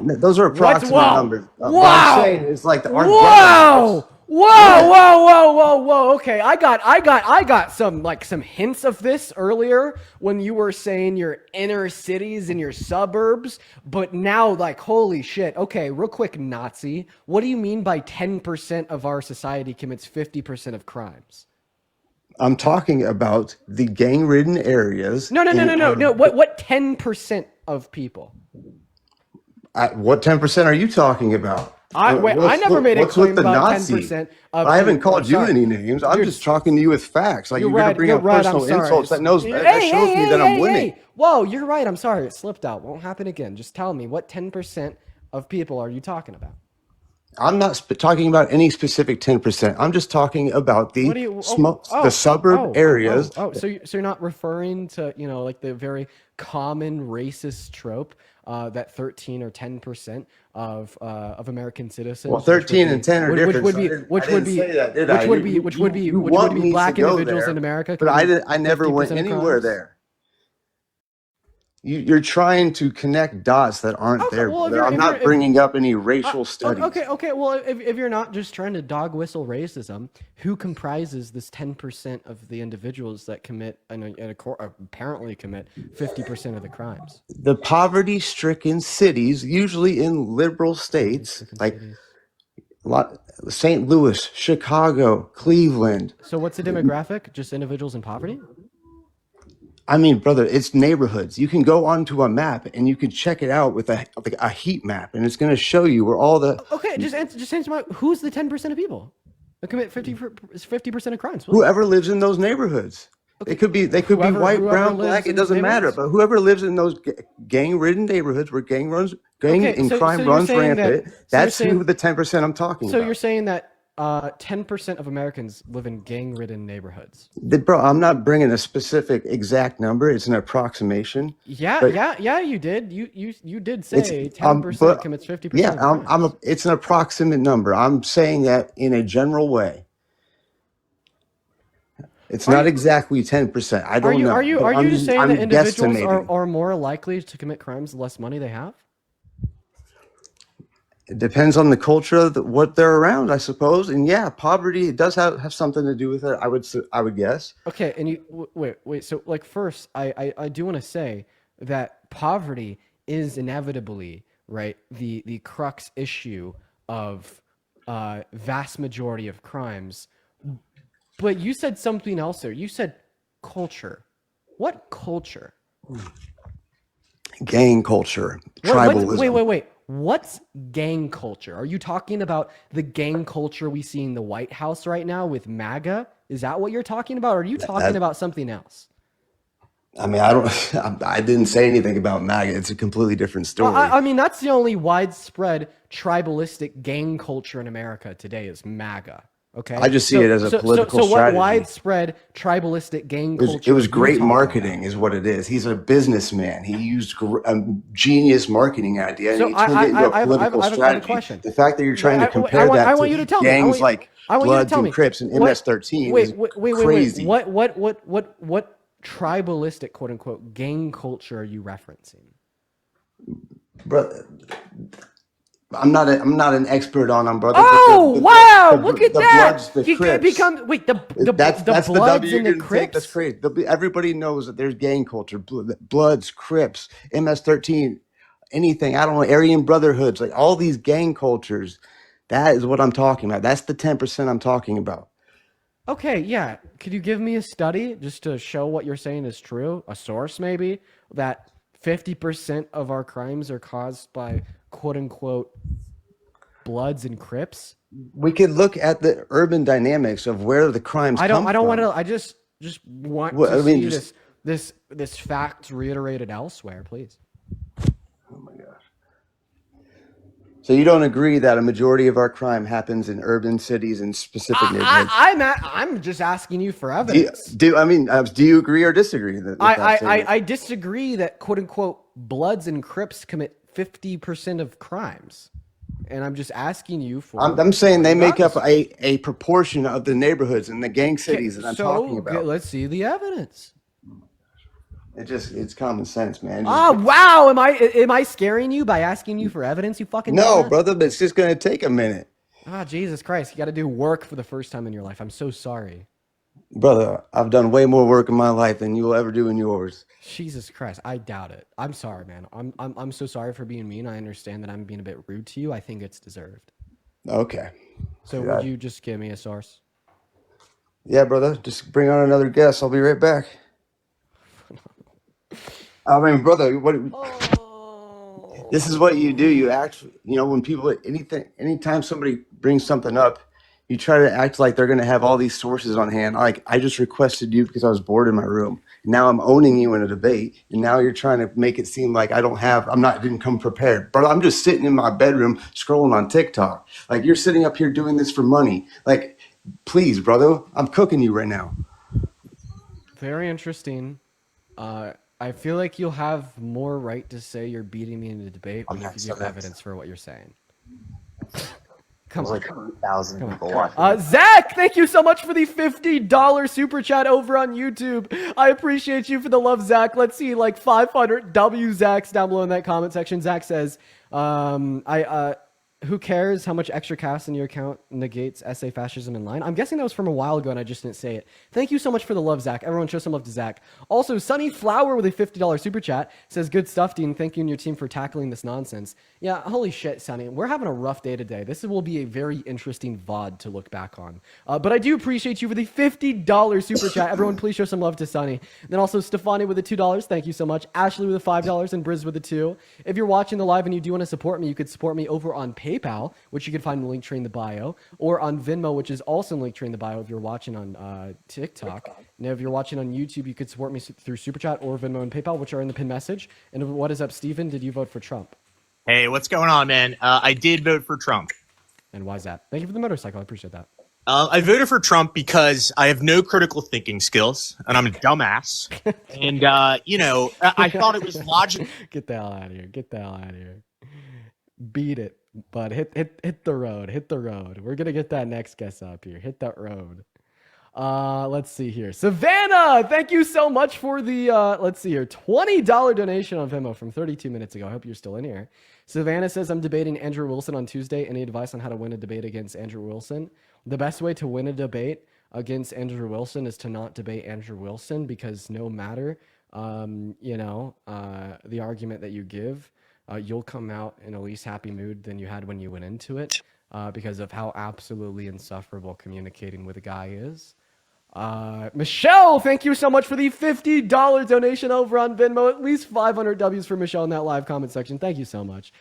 Those are approximate numbers. Wow. What I'm saying is like our Whoa. Whoa. Okay, I got some hints of this earlier when you were saying your inner cities and your suburbs, but now like holy shit. Okay, real quick, Nazi. What do you mean by 10% of our society commits 50% of crimes? I'm talking about the gang-ridden areas. No. What 10% of people? What 10% are you talking about? I never made a claim about 10% of I haven't people. called you any names. I'm just talking to you with facts. Like you're going to bring up personal insults. That shows me that I'm winning. Whoa, you're right. I'm sorry. It slipped out. Won't happen again. Just tell me, what 10% of people are you talking about? I'm not talking about any specific 10%. I'm just talking about the suburb areas. So you're not referring to, like the very common racist trope that 13 or 10% of American citizens. Well, 13 and 10 are different. Which would be black individuals in America. But I never went anywhere there. You're trying to connect dots that aren't there. I'm not bringing up any racial studies. Okay. Well, if you're not just trying to dog whistle racism, who comprises this 10% of the individuals that commit and apparently commit 50% of the crimes? The poverty-stricken cities, usually in liberal states, like St. Louis, Chicago, Cleveland. So what's the demographic? Just individuals in poverty? I mean, brother, it's neighborhoods. You can go onto a map and you can check it out with a heat map, and it's going to show you where all the. Okay, just answer my. Who's the 10% of people that commit 50% of crimes? Whoever lives in those neighborhoods. Okay. They could be white, brown, black. It doesn't matter. But whoever lives in those gang-ridden neighborhoods where crime runs rampant, that's who the 10% I'm talking about. So you're saying that 10% of Americans live in gang-ridden neighborhoods. Bro, I'm not bringing a specific exact number. It's an approximation. Yeah, you did. You did say 10% commits 50%. Yeah, it's an approximate number. I'm saying that in a general way. It's not exactly 10%. I don't know. Are you just saying that individuals are more likely to commit crimes the less money they have? It depends on the culture of what they're around, I suppose. And yeah, poverty does have something to do with it. I would guess. Okay, and you wait. So like first, I do want to say that poverty is inevitably right the crux issue of vast majority of crimes. But you said something else there. You said culture. What culture? Gang culture, tribalism. Wait. What's gang culture? Are you talking about the gang culture we see in the White House right now with MAGA? Is that what you're talking about? Or are you talking about something else? I mean, I didn't say anything about MAGA. It's a completely different story. Well, I mean, that's the only widespread tribalistic gang culture in America today is MAGA. Okay. I just see it as a political strategy. So what widespread tribalistic gang culture? It was great marketing is what it is. He's a businessman. He used a genius marketing idea and he turned it into a political strategy. The fact that you're trying to compare that to gangs like Bloods and Crips and MS-13 is crazy. What tribalistic quote unquote gang culture are you referencing? Brother, I'm not an expert on them, brother. Oh wow! Look at that. Bloods, the Crips. That's the Bloods and the Crips. That's crazy. Everybody knows that there's gang culture. Bloods, Crips, MS-13, anything. I don't know. Aryan Brotherhoods, like all these gang cultures. That is what I'm talking about. That's the 10% I'm talking about. Okay, yeah. Could you give me a study just to show what you're saying is true? A source, maybe, that 50% of our crimes are caused by quote unquote Bloods and Crips? We could look at the urban dynamics of where the crimes come from. I don't want to. I just want to see this fact reiterated elsewhere, please. Oh my gosh. So you don't agree that a majority of our crime happens in urban cities and specific neighborhoods? I'm just asking you for evidence. Do you agree or disagree? I disagree that quote unquote Bloods and Crips commit 50% of crimes, and I'm just asking you for. I'm saying they make up a proportion of the neighborhoods and the gang cities that I'm talking about. Let's see the evidence. It's common sense, man. Wow. Am I scaring you by asking you for evidence? You fucking No, dumbass? brother, but it's just gonna take a minute. Jesus Christ. You got to do work for the first time in your life. I'm so sorry. Brother, I've done way more work in my life than you will ever do in yours. Jesus Christ, I doubt it. I'm sorry, man. I'm so sorry for being mean. I understand that I'm being a bit rude to you. I think it's deserved. Okay. So would you just give me a source? Yeah, brother. Just bring on another guest. I'll be right back. I mean, brother, this is what you do. You act, when people, anytime somebody brings something up, you try to act like they're going to have all these sources on hand. Like, I just requested you because I was bored in my room. Now I'm owning you in a debate. And now you're trying to make it seem like didn't come prepared. But I'm just sitting in my bedroom scrolling on TikTok. Like, you're sitting up here doing this for money. Like, please, brother, I'm cooking you right now. Very interesting. I feel like you'll have more right to say you're beating me in a debate when you give evidence for what you're saying. Come on. Like 8,000 people watching. Zach, thank you so much for the $50 super chat over on YouTube. I appreciate you for the love, Zach. Let's see, like 500 W Zachs down below in that comment section. Zach says, who cares how much extra cash in your account negates SA fascism in line? I'm guessing that was from a while ago and I just didn't say it. Thank you so much for the love, Zach. Everyone show some love to Zach. Also, Sunny Flower with a $50 super chat says, good stuff, Dean. Thank you and your team for tackling this nonsense. Yeah, holy shit, Sunny. We're having a rough day today. This will be a very interesting VOD to look back on. But I do appreciate you for the $50 super chat. Everyone, please show some love to Sunny. Then also Stefani with the $2. Thank you so much. Ashley with the $5 and Briz with the 2. If you're watching the live and you do want to support me, you could support me over on PayPal, which you can find in the link tree in the bio, or on Venmo, which is also in the link tree in the bio if you're watching on TikTok. Now, if you're watching on YouTube, you could support me through Super Chat or Venmo and PayPal, which are in the pinned message. And what is up, Steven? Did you vote for Trump? Hey, what's going on, man? I did vote for Trump. And why is that? Thank you for the motorcycle. I appreciate that. I voted for Trump because I have no critical thinking skills, and I'm a dumbass. And, I thought it was logical. Get the hell out of here. Get the hell out of here. Beat it. But hit the road. Hit the road. We're going to get that next guest up here. Hit that road. Let's see here. Savannah, thank you so much for the, let's see here, $20 donation on Venmo from 32 minutes ago. I hope you're still in here. Savannah says, I'm debating Andrew Wilson on Tuesday. Any advice on how to win a debate against Andrew Wilson? The best way to win a debate against Andrew Wilson is to not debate Andrew Wilson, because no matter, the argument that you give, you'll come out in a least happy mood than you had when you went into it, because of how absolutely insufferable communicating with a guy is. Michelle, thank you so much for the $50 donation over on Venmo. At least 500 W's for Michelle in that live comment section. Thank you so much.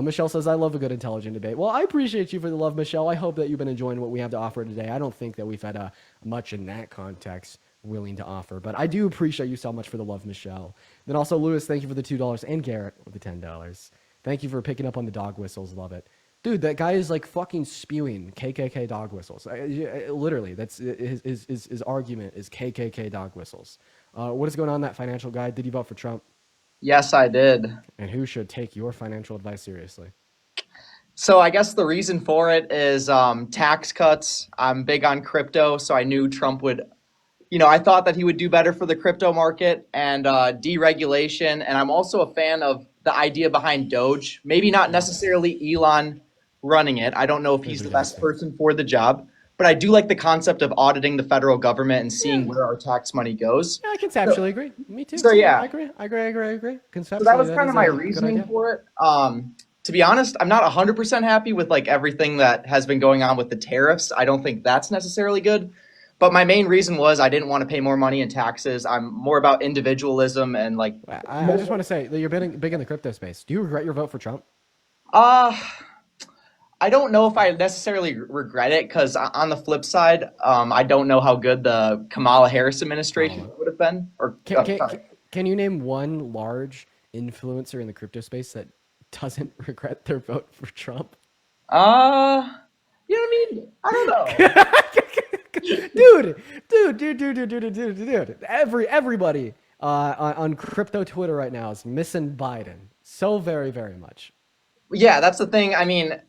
Michelle says, I love a good intelligent debate. Well, I appreciate you for the love, Michelle. I hope that you've been enjoying what we have to offer today. I don't think that we've had much in that context willing to offer, but I do appreciate you so much for the love, Michelle. Then also, Lewis, thank you for the $2, and Garrett with the $10. Thank you for picking up on the dog whistles. Love it. Dude, that guy is like fucking spewing KKK dog whistles. Literally, that's his argument is KKK dog whistles. What is going on in that financial guide? Did you vote for Trump? Yes, I did. And who should take your financial advice seriously? So I guess the reason for it is tax cuts. I'm big on crypto, so I knew Trump would, I thought that he would do better for the crypto market, and deregulation. And I'm also a fan of the idea behind Doge. Maybe not necessarily Elon running it. I don't know if he's the best person for the job, but I do like the concept of auditing the federal government and seeing where our tax money goes. Yeah, I conceptually agree. Me too. So yeah, I agree. Conceptually, so that was kind of my reasoning for it. To be honest, I'm not 100% happy with like everything that has been going on with the tariffs. I don't think that's necessarily good. But my main reason was I didn't want to pay more money in taxes. I'm more about individualism and like. I just want to say that you're big in the crypto space. Do you regret your vote for Trump? I don't know if I necessarily regret it, because on the flip side, I don't know how good the Kamala Harris administration would have been. Or can you name one large influencer in the crypto space that doesn't regret their vote for Trump? You know what I mean? I don't know. Dude. Everybody on crypto Twitter right now is missing Biden so very, very much. Yeah, that's the thing. I mean,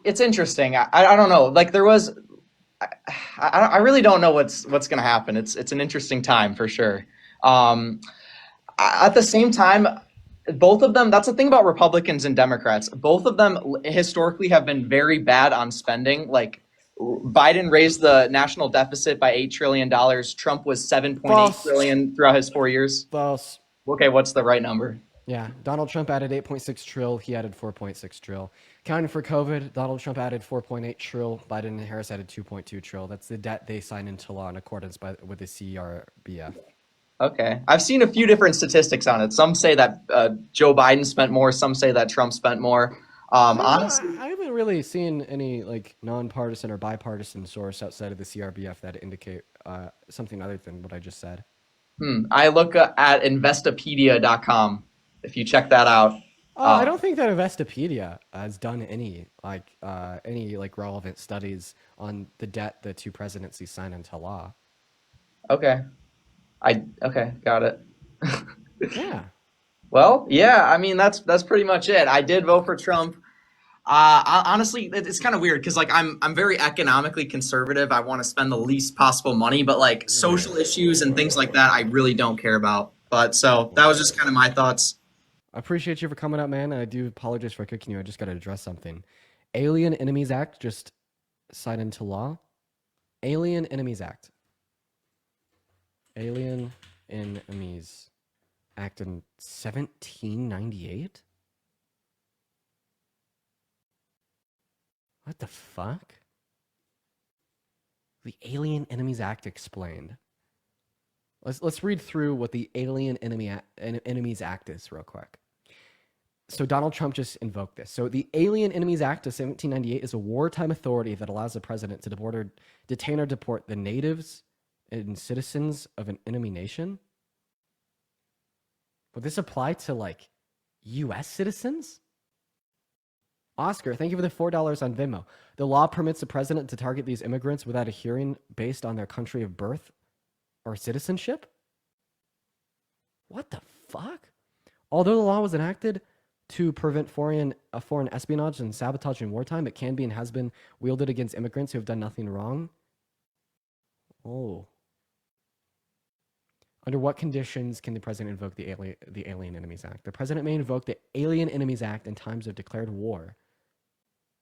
it's interesting. I don't know. Like there was, I really don't know what's going to happen. It's an interesting time for sure. at the same time, both of them, that's the thing about Republicans and Democrats. Both of them historically have been very bad on spending. Like Biden raised the national deficit by $8 trillion. Trump was 7.8 trillion throughout his 4 years. False. Okay, what's the right number? Yeah, Donald Trump added 8.6 trill. He added 4.6 trill. Counting for COVID, Donald Trump added 4.8 trill. Biden and Harris added 2.2 trill. That's the debt they signed into law in accordance with the CRBF. Okay. I've seen a few different statistics on it. Some say that Joe Biden spent more. Some say that Trump spent more. Honestly, I haven't really seen any like nonpartisan or bipartisan source outside of the CRBF that indicate something other than what I just said. I look at Investopedia.com. If you check that out. I don't think that Investopedia has done any relevant studies on the debt the two presidencies signed into law. Okay. Okay, got it. Yeah. Well, yeah, I mean that's pretty much it. I did vote for Trump. Honestly, it's kind of weird because like I'm very economically conservative. I want to spend the least possible money, but like social issues and things like that, I really don't care about. But so that was just kind of my thoughts. I appreciate you for coming up, man. I do apologize for kicking you. I just got to address something. Alien Enemies Act just signed into law. Alien Enemies Act. Alien Enemies Act in 1798? What the fuck? The Alien Enemies Act explained. Let's read through what the Alien Enemies Act is real quick. So Donald Trump just invoked this. So the Alien Enemies Act of 1798 is a wartime authority that allows the president to detain or deport the natives and citizens of an enemy nation. Would this apply to like U.S. citizens? Oscar, thank you for the $4 on Venmo. The law permits the president to target these immigrants without a hearing based on their country of birth or citizenship? What the fuck? Although the law was enacted to prevent foreign espionage and sabotage in wartime, it can be and has been wielded against immigrants who have done nothing wrong. Oh. Under what conditions can the president invoke the Alien Enemies Act? The president may invoke the Alien Enemies Act in times of declared war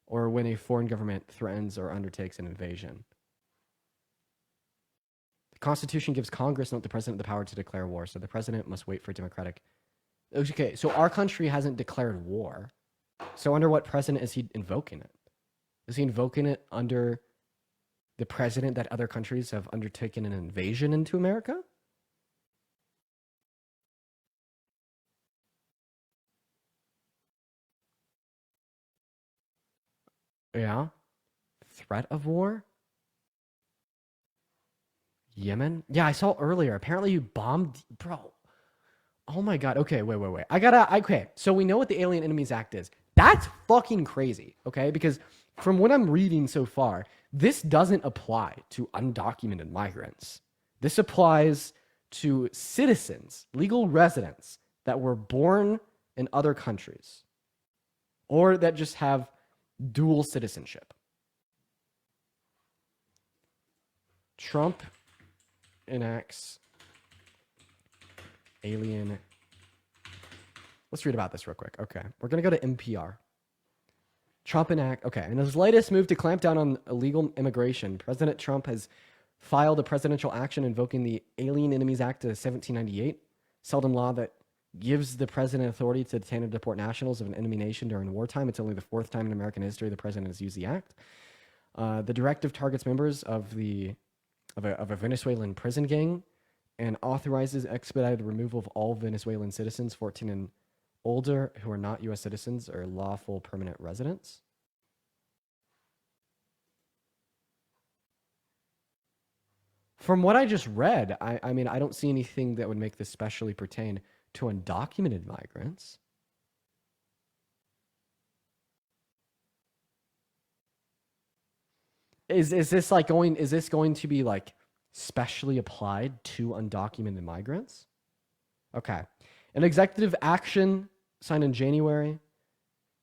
or when a foreign government threatens or undertakes an invasion. The Constitution gives Congress, not the president, the power to declare war, so the president must wait for democratic... Okay, so our country hasn't declared war. So under what president is he invoking it? Is he invoking it under the president that other countries have undertaken an invasion into America? Yeah. Threat of war? Yemen? Yeah, I saw earlier. Apparently you bombed... Bro. Oh my god. Okay, wait. Okay, so we know what the Alien Enemies Act is. That's fucking crazy, okay? Because from what I'm reading so far, this doesn't apply to undocumented migrants. This applies to citizens, legal residents that were born in other countries or that just have dual citizenship. Trump enacts Alien. Let's read about this real quick. Okay. We're going to go to NPR. Trump enact. Okay. In his latest move to clamp down on illegal immigration, President Trump has filed a presidential action invoking the Alien Enemies Act of 1798, seldom law that gives the president authority to detain and deport nationals of an enemy nation during wartime. It's only the fourth time in American history the president has used the act. The directive targets members of a Venezuelan prison gang and authorizes expedited removal of all Venezuelan citizens 14 and older who are not U.S. citizens or lawful permanent residents. From what I just read, I mean, I don't see anything that would make this specially pertain to undocumented migrants. Is this going to be like specially applied to undocumented migrants? Okay. An executive action signed in January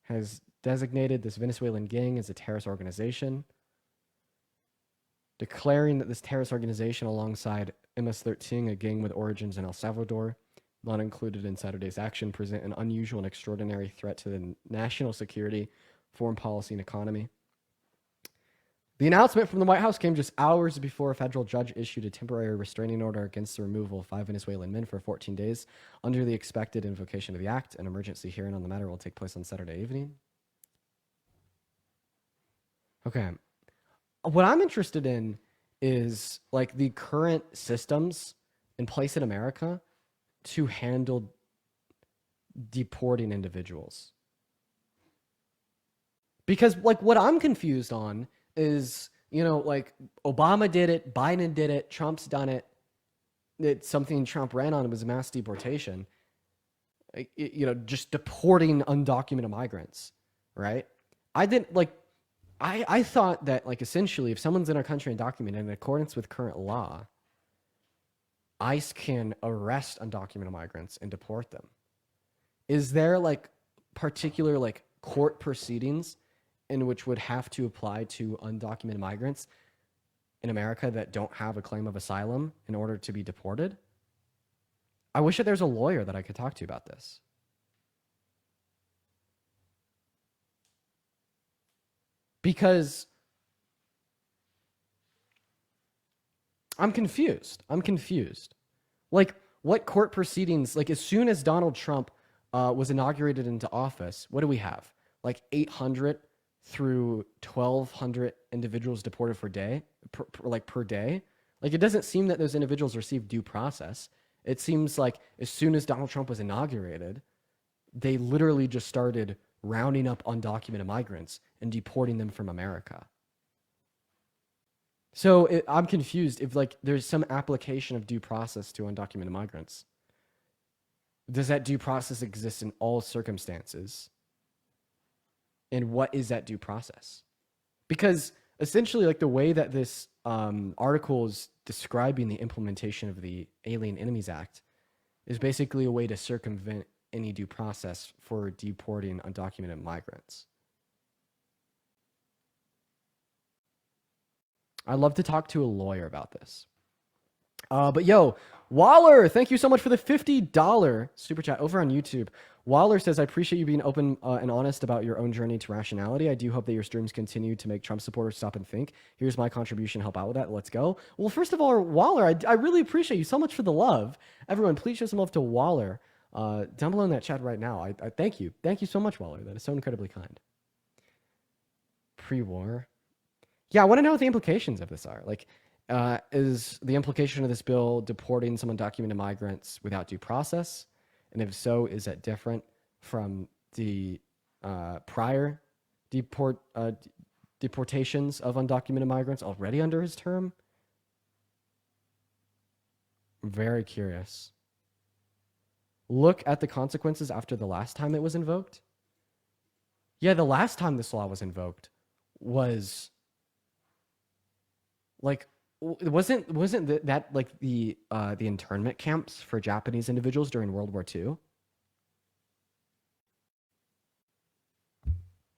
has designated this Venezuelan gang as a terrorist organization, declaring that this terrorist organization alongside MS-13, a gang with origins in El Salvador, not included in Saturday's action, present an unusual and extraordinary threat to the national security, foreign policy, and economy. The announcement from the White House came just hours before a federal judge issued a temporary restraining order against the removal of 5 Venezuelan men for 14 days under the expected invocation of the act. An emergency hearing on the matter will take place on Saturday evening. Okay. What I'm interested in is like the current systems in place in America to handle deporting individuals. Because like what I'm confused on is, you know, like Obama did it, Biden did it, Trump's done it. It's something Trump ran on was mass deportation. You know, just deporting undocumented migrants, right? I thought that like essentially if someone's in our country undocumented in accordance with current law, ICE can arrest undocumented migrants and deport them. Is there like particular like court proceedings in which would have to apply to undocumented migrants in America that don't have a claim of asylum in order to be deported? I wish that there's a lawyer that I could talk to about this. Because I'm confused. Like, what court proceedings, like as soon as Donald Trump was inaugurated into office, what do we have? Like 800 through 1,200 individuals deported per day. Like, it doesn't seem that those individuals received due process. It seems like as soon as Donald Trump was inaugurated, they literally just started rounding up undocumented migrants and deporting them from America. So I'm confused if like there's some application of due process to undocumented migrants. Does that due process exist in all circumstances? And what is that due process? Because essentially like the way that this article is describing the implementation of the Alien Enemies Act is basically a way to circumvent any due process for deporting undocumented migrants. I'd love to talk to a lawyer about this. But yo, Waller, thank you so much for the $50 super chat over on YouTube. Waller says, I appreciate you being open and honest about your own journey to rationality. I do hope that your streams continue to make Trump supporters stop and think. Here's my contribution. Help out with that. Let's go. Well, first of all, Waller, I really appreciate you so much for the love. Everyone, please show some love to Waller. Down below in that chat right now. I thank you. Thank you so much, Waller. That is so incredibly kind. Pre-war. Yeah, I want to know what the implications of this are. Like, is the implication of this bill deporting some undocumented migrants without due process? And if so, is that different from the prior deportations of undocumented migrants already under his term? I'm very curious. Look at the consequences after the last time it was invoked. Yeah, the last time this law was invoked was like, wasn't that like the internment camps for Japanese individuals during World War II?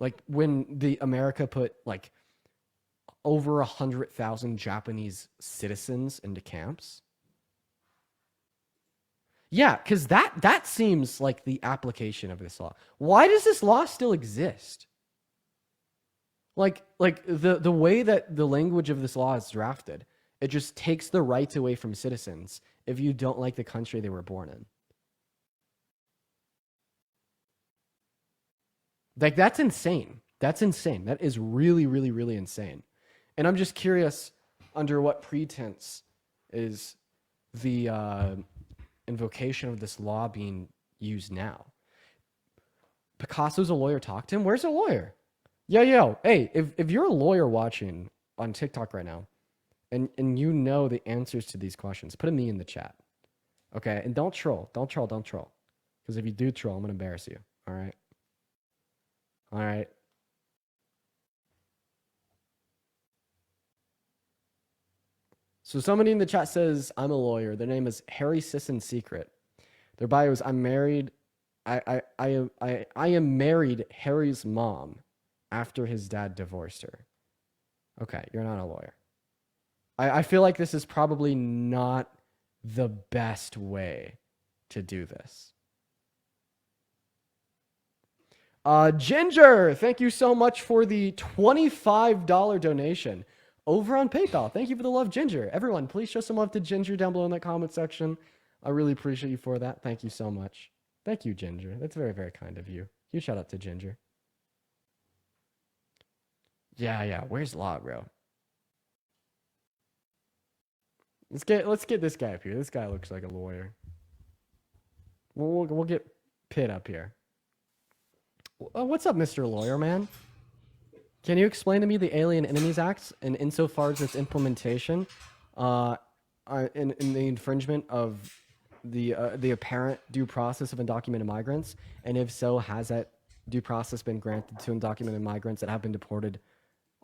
Like when the America put like over 100,000 Japanese citizens into camps. Yeah, because that seems like the application of this law. Why does this law still exist? Like the way that the language of this law is drafted, it just takes the rights away from citizens if you don't like the country they were born in. Like, that's insane. That's insane. That is really, really, really insane. And I'm just curious, under what pretense is the invocation of this law being used now? Picasso's a lawyer. Talk to him. Where's a lawyer? Yo, hey, if you're a lawyer watching on TikTok right now, and you know the answers to these questions, put a me in the chat. Okay, and don't troll. Because if you do troll, I'm gonna embarrass you. All right. So somebody in the chat says, I'm a lawyer. Their name is Harry Sisson Secret. Their bio is, I'm married. I am married Harry's mom after his dad divorced her. Okay, you're not a lawyer. I feel like this is probably not the best way to do this. Ginger, thank you so much for the $25 donation over on PayPal. Thank you for the love, Ginger. Everyone, please show some love to Ginger down below in that comment section. I really appreciate you for that. Thank you so much. Thank you, Ginger. That's very, very kind of you. Huge shout out to Ginger. Yeah. Where's Law, bro? Let's get this guy up here. This guy looks like a lawyer. We'll get Pitt up here. What's up, Mr. Lawyer Man? Can you explain to me the Alien Enemies Act and insofar as its implementation in the infringement of the apparent due process of undocumented migrants? And if so, has that due process been granted to undocumented migrants that have been deported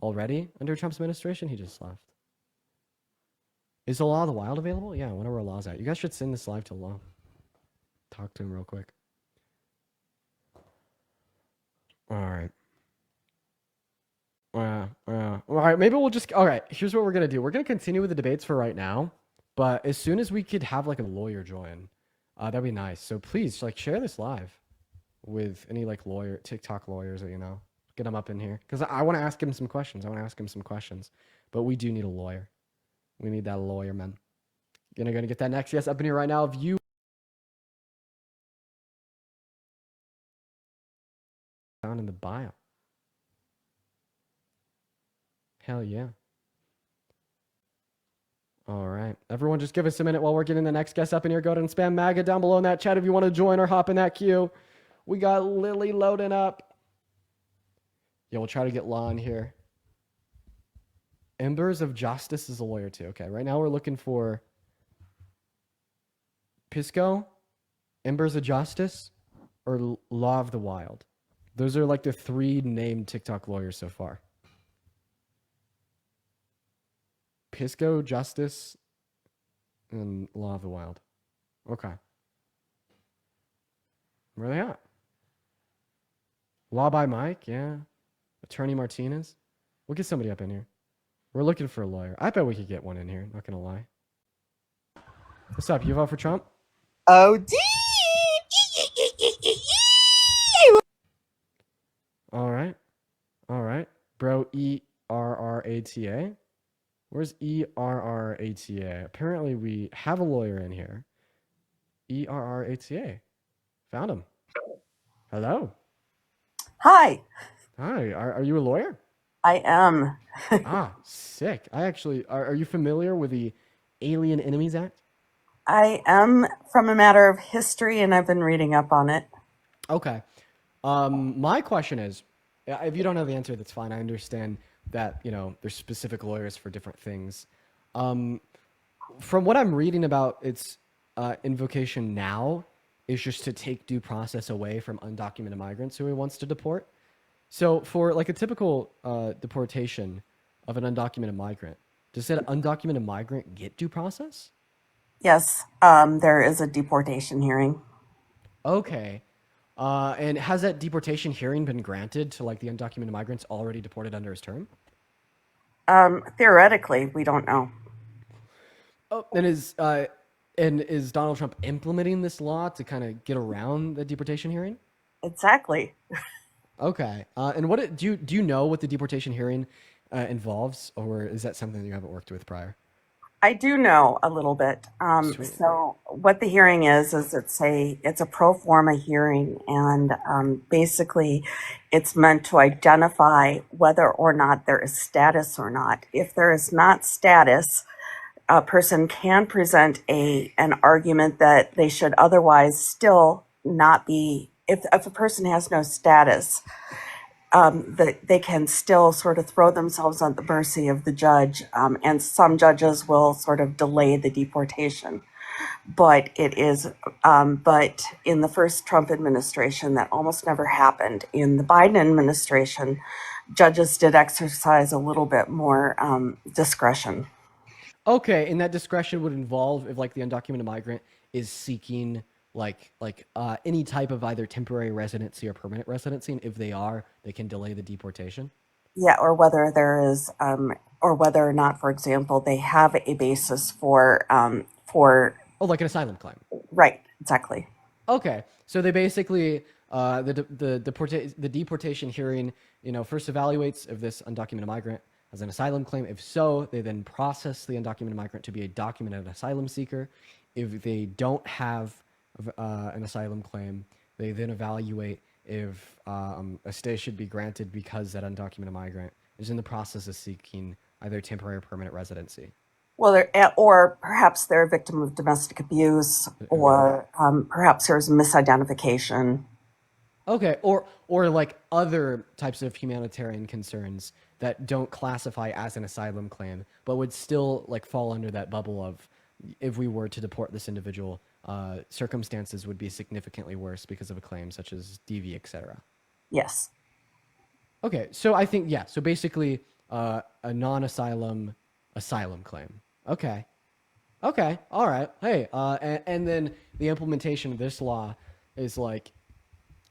already under Trump's administration? He just left. Is the Law of the Wild available? Yeah, whenever Law's out. You guys should send this live to Law. Talk to him real quick. All right. All right, maybe we'll just... All right, here's what we're going to do. We're going to continue with the debates for right now, but as soon as we could have, like, a lawyer join, that'd be nice. So please, like, share this live with any, like, TikTok lawyers that you know. Get them up in here. Because I want to ask him some questions. But we do need a lawyer. We need that lawyer, man. Gonna get that next guest up in here right now. View down in the bio. Hell yeah. All right. Everyone just give us a minute while we're getting the next guest up in here. Go ahead and spam MAGA down below in that chat if you want to join or hop in that queue. We got Lily loading up. Yeah, we'll try to get Law in here. Embers of Justice is a lawyer too. Okay, right now we're looking for Pisco, Embers of Justice, or Law of the Wild. Those are like the 3 named TikTok lawyers so far. Pisco, Justice, and Law of the Wild. Okay. Where are they at? Law by Mike, yeah. Attorney Martinez. We'll get somebody up in here. We're looking for a lawyer. I bet we could get one in here, not gonna lie. What's up? You vote for Trump? Oh, All right. Bro, ERRATA. Where's ERRATA? Apparently we have a lawyer in here. ERRATA. Found him. Hello. Hi. Hi. Are you a lawyer? I am. Sick. I actually... Are you familiar with the Alien Enemies Act? I am from a matter of history, and I've been reading up on it. Okay. My question is, if you don't know the answer, that's fine. I understand that, there's specific lawyers for different things. From what I'm reading about its invocation now is just to take due process away from undocumented migrants who he wants to deport. So for like a typical deportation of an undocumented migrant, does that undocumented migrant get due process? Yes, there is a deportation hearing. Okay. And has that deportation hearing been granted to like the undocumented migrants already deported under his term? Theoretically, we don't know. Oh, and is Donald Trump implementing this law to kind of get around the deportation hearing? Exactly. Okay. And what do you know what the deportation hearing involves, or is that something that you haven't worked with prior? I do know a little bit. So what the hearing is it's a pro forma hearing, and basically it's meant to identify whether or not there is status or not. If there is not status, a person can present an argument that they should otherwise still not be. If a person has no status, that they can still sort of throw themselves on the mercy of the judge, and some judges will sort of delay the deportation. But but in the first Trump administration, that almost never happened. In the Biden administration, judges did exercise a little bit more discretion. Okay, and that discretion would involve if like the undocumented migrant is seeking like any type of either temporary residency or permanent residency, and if they are, they can delay the deportation. Yeah, or whether there is, or whether or not, for example, they have a basis for like an asylum claim. Right. Exactly. Okay, so they basically the deportation hearing, first evaluates if this undocumented migrant has an asylum claim. If so, they then process the undocumented migrant to be a documented asylum seeker. If they don't have an asylum claim, they then evaluate if a stay should be granted because that undocumented migrant is in the process of seeking either temporary or permanent residency. Well, or perhaps they're a victim of domestic abuse, or perhaps there's misidentification. Okay, or like other types of humanitarian concerns that don't classify as an asylum claim, but would still like fall under that bubble of if we were to deport this individual, circumstances would be significantly worse because of a claim such as DV, etc. Yes. Okay, so I think so basically, a non-asylum asylum claim. Okay, all right. Hey, and then the implementation of this law is like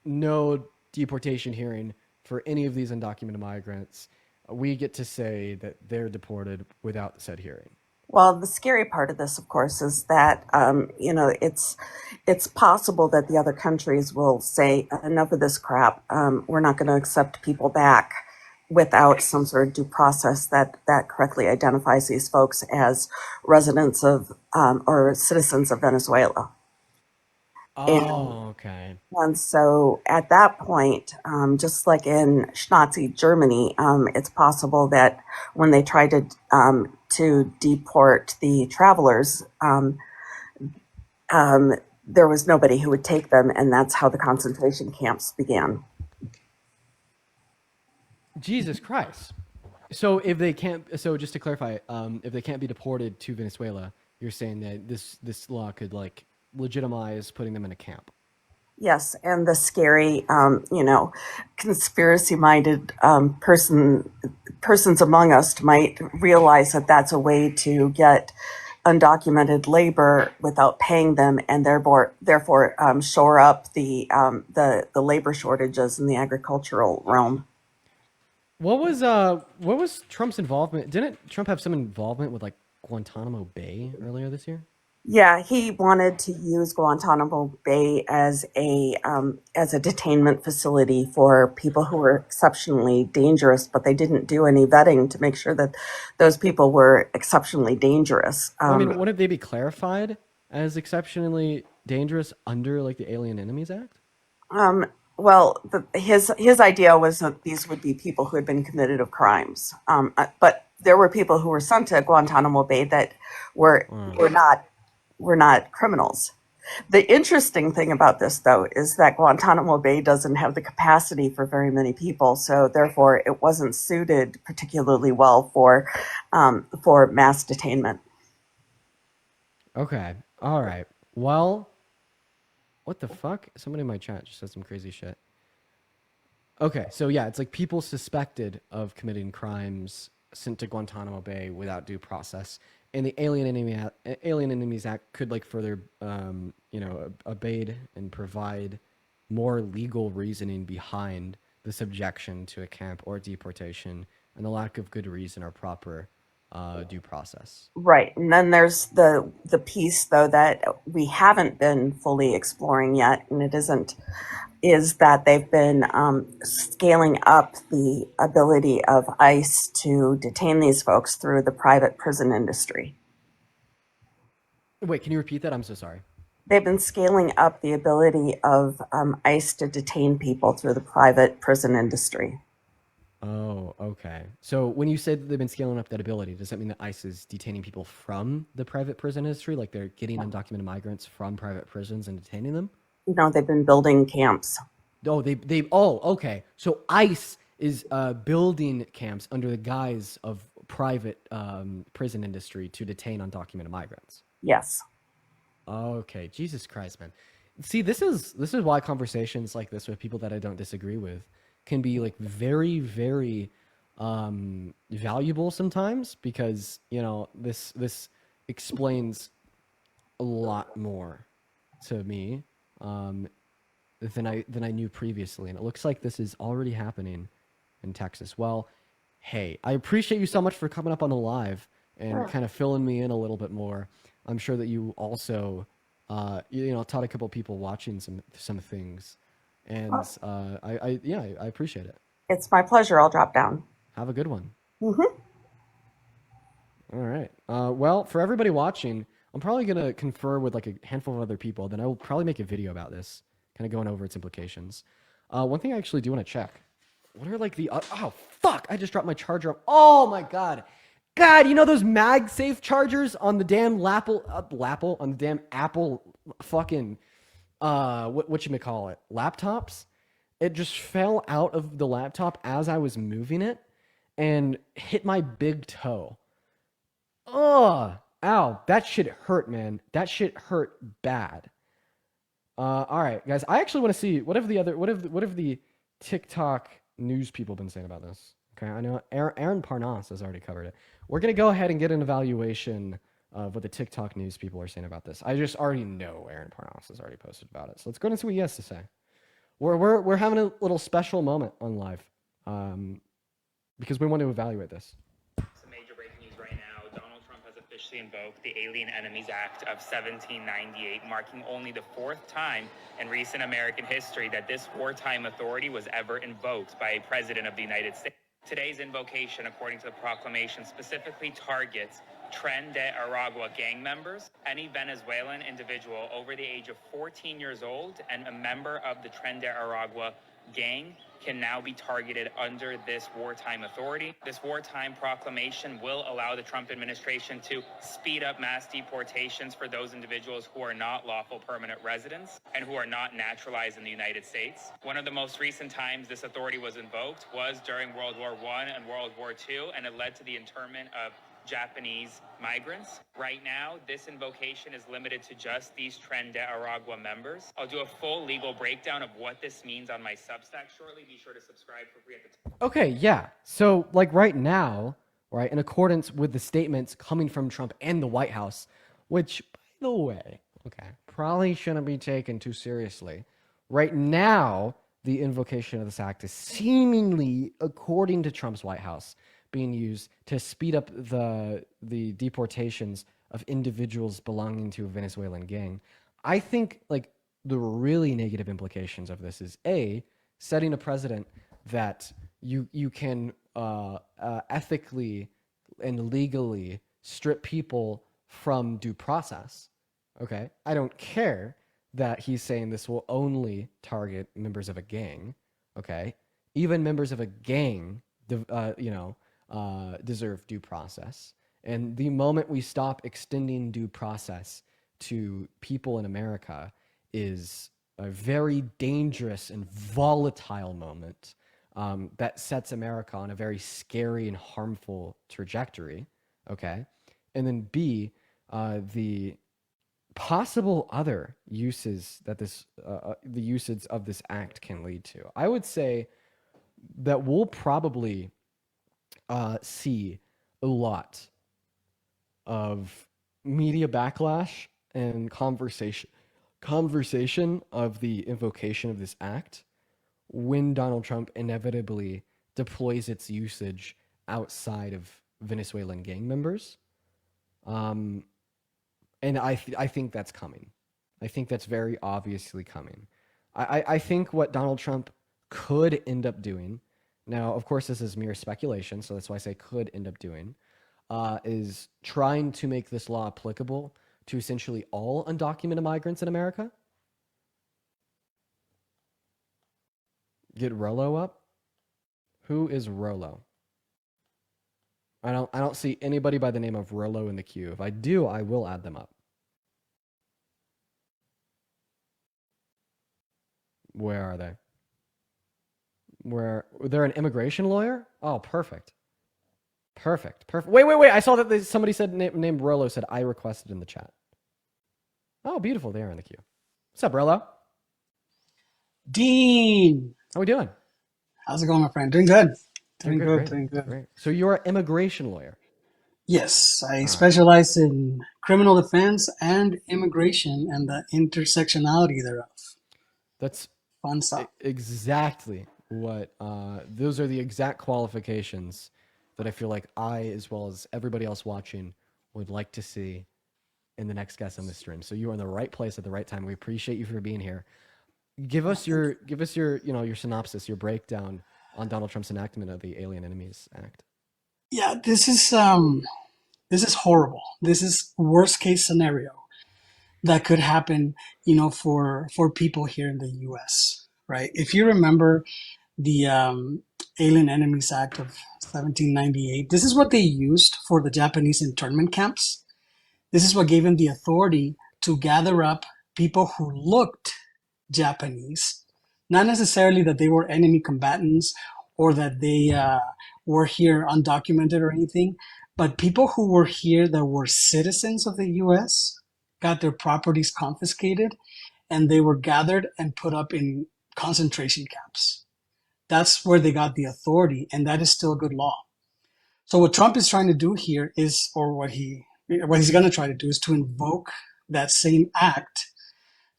no deportation hearing for any of these undocumented migrants. We get to say that they're deported without said hearing. Well, the scary part of this, of course, is that it's possible that the other countries will say enough of this crap. We're not going to accept people back without some sort of due process that correctly identifies these folks as residents of or citizens of Venezuela. Oh, okay. And so at that point, just like in Nazi Germany, it's possible that when they tried to deport the travelers, there was nobody who would take them, and that's how the concentration camps began. Jesus Christ. So if they can't, so just to clarify, if they can't be deported to Venezuela, you're saying that this law could like legitimize putting them in a camp. Yes, and the scary, conspiracy-minded persons among us might realize that that's a way to get undocumented labor without paying them, and therefore shore up the labor shortages in the agricultural realm. What was Trump's involvement? Didn't Trump have some involvement with like Guantanamo Bay earlier this year? Yeah, he wanted to use Guantanamo Bay as a detainment facility for people who were exceptionally dangerous, but they didn't do any vetting to make sure that those people were exceptionally dangerous. I mean, wouldn't they be clarified as exceptionally dangerous under like the Alien Enemies Act? Well, his idea was that these would be people who had been convicted of crimes, but there were people who were sent to Guantanamo Bay that were not criminals. The interesting thing about this, though, is that Guantanamo Bay doesn't have the capacity for very many people, so therefore it wasn't suited particularly well for mass detainment. Okay, all right. Well, what the fuck? Somebody in my chat just said some crazy shit. Okay, so yeah, it's like people suspected of committing crimes sent to Guantanamo Bay without due process. And the Alien Enemies Act could like further, abate and provide more legal reasoning behind the subjection to a camp or deportation and the lack of good reason or proper due process. Right, and then there's the piece though that we haven't been fully exploring yet, and is that they've been scaling up the ability of ICE to detain these folks through the private prison industry. Wait, can you repeat that? I'm so sorry. They've been scaling up the ability of ICE to detain people through the private prison industry. Oh, okay. So when you said they've been scaling up that ability, does that mean that ICE is detaining people from the private prison industry? Like they're getting undocumented migrants from private prisons and detaining them? No, they've been building camps. Oh, okay. So ICE is building camps under the guise of private prison industry to detain undocumented migrants. Yes. Okay, Jesus Christ, man. See, this is why conversations like this with people that I don't disagree with can be like very, very valuable sometimes, because this explains a lot more to me than I knew previously, and it looks like this is already happening in Texas. Well, hey, I appreciate you so much for coming up on the live and kind of filling me in a little bit more. I'm sure that you also taught a couple people watching some things, and I appreciate it. It's my pleasure. I'll drop down. Have a good one. Mm-hmm. All right. Well, for everybody watching, I'm probably gonna confer with like a handful of other people. Then I will probably make a video about this, kind of going over its implications. One thing I actually do want to check. What are like the oh fuck! I just dropped my charger. Oh my god. God, you know those MagSafe chargers on the damn on the damn Apple fucking what you call it, laptops? It just fell out of the laptop as I was moving it and hit my big toe. Oh, ow, that shit hurt, man. That shit hurt bad. All right, guys. I actually want to see what have the TikTok news people been saying about this. Okay, I know Aaron Parnas has already covered it. We're gonna go ahead and get an evaluation of what the TikTok news people are saying about this. I just already know Aaron Parnas has already posted about it, so let's go and see what he has to say. We're having a little special moment on live, because we want to evaluate this. Some major breaking news right now. Donald Trump has officially invoked the Alien Enemies Act of 1798, marking only the 4th time in recent American history that this wartime authority was ever invoked by a president of the United States. Today's invocation, according to the proclamation, specifically targets Tren de Aragua gang members, any Venezuelan individual over the age of 14 years old and a member of the Tren de Aragua gang can now be targeted under this wartime authority. This wartime proclamation will allow the Trump administration to speed up mass deportations for those individuals who are not lawful permanent residents and who are not naturalized in the United States. One of the most recent times this authority was invoked was during World War I and World War II, and it led to the internment of Japanese migrants. Right now, this invocation is limited to just these Tren de Aragua members. I'll do a full legal breakdown of what this means on my Substack shortly. Be sure to subscribe for free at the top. Okay, yeah. So, like right now, right, in accordance with the statements coming from Trump and the White House, which, by the way, okay, probably shouldn't be taken too seriously. Right now, the invocation of this act is seemingly, according to Trump's White House, being used to speed up the deportations of individuals belonging to a Venezuelan gang. I think like the really negative implications of this is setting a precedent that you can ethically and legally strip people from due process. Okay, I don't care that he's saying this will only target members of a gang. Okay, even members of a gang, deserve due process. And the moment we stop extending due process to people in America is a very dangerous and volatile moment that sets America on a very scary and harmful trajectory. Okay. And then B, the possible other uses that the usage of this act can lead to. I would say that we'll probably see a lot of media backlash and conversation of the invocation of this act when Donald Trump inevitably deploys its usage outside of Venezuelan gang members. And I think that's coming. I think that's very obviously coming. I think what Donald Trump could end up doing, now, of course, this is mere speculation, so that's why I say could end up doing, is trying to make this law applicable to essentially all undocumented migrants in America. Get Rollo up. Who is Rollo? I don't see anybody by the name of Rollo in the queue. If I do, I will add them up. Where are they? They're an immigration lawyer? Oh, perfect. Wait. I saw that somebody said named Rollo said I requested in the chat. Oh, beautiful. They are in the queue. What's up, Rollo? Dean, How we doing? how's it going, my friend? Doing good. Doing good. Great. So you're an immigration lawyer. Yes, I specialize in criminal defense and immigration and the intersectionality thereof. That's fun stuff. Exactly what those are the exact qualifications that I feel like I, as well as everybody else watching, would like to see and the next guest on the stream. So you are in the right place at the right time. We appreciate you for being here. Give us your your synopsis, your breakdown on Donald Trump's enactment of the Alien Enemies Act. Yeah, this is horrible. This is worst case scenario that could happen, for people here in the U.S. Right? If you remember the Alien Enemies Act of 1798, this is what they used for the Japanese internment camps. This is what gave them the authority to gather up people who looked Japanese, not necessarily that they were enemy combatants or that they were here undocumented or anything, but people who were here that were citizens of the US got their properties confiscated and they were gathered and put up in concentration camps. That's where they got the authority, and that is still good law. So what Trump is trying to do here is, or what he's going to try to do is to invoke that same act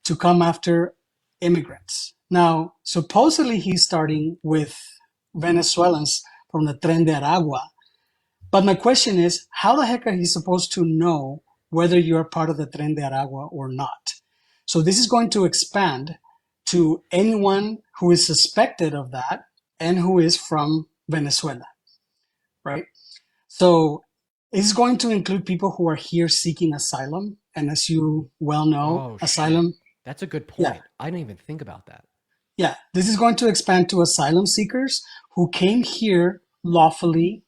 to come after immigrants. Now, supposedly he's starting with Venezuelans from the Tren de Aragua. But my question is, how the heck are he supposed to know whether you're part of the Tren de Aragua or not? So this is going to expand to anyone who is suspected of that and who is from Venezuela, right? So it's going to include people who are here seeking asylum. And as you well know, asylum. That's a good point. Yeah. I didn't even think about that. Yeah, this is going to expand to asylum seekers who came here lawfully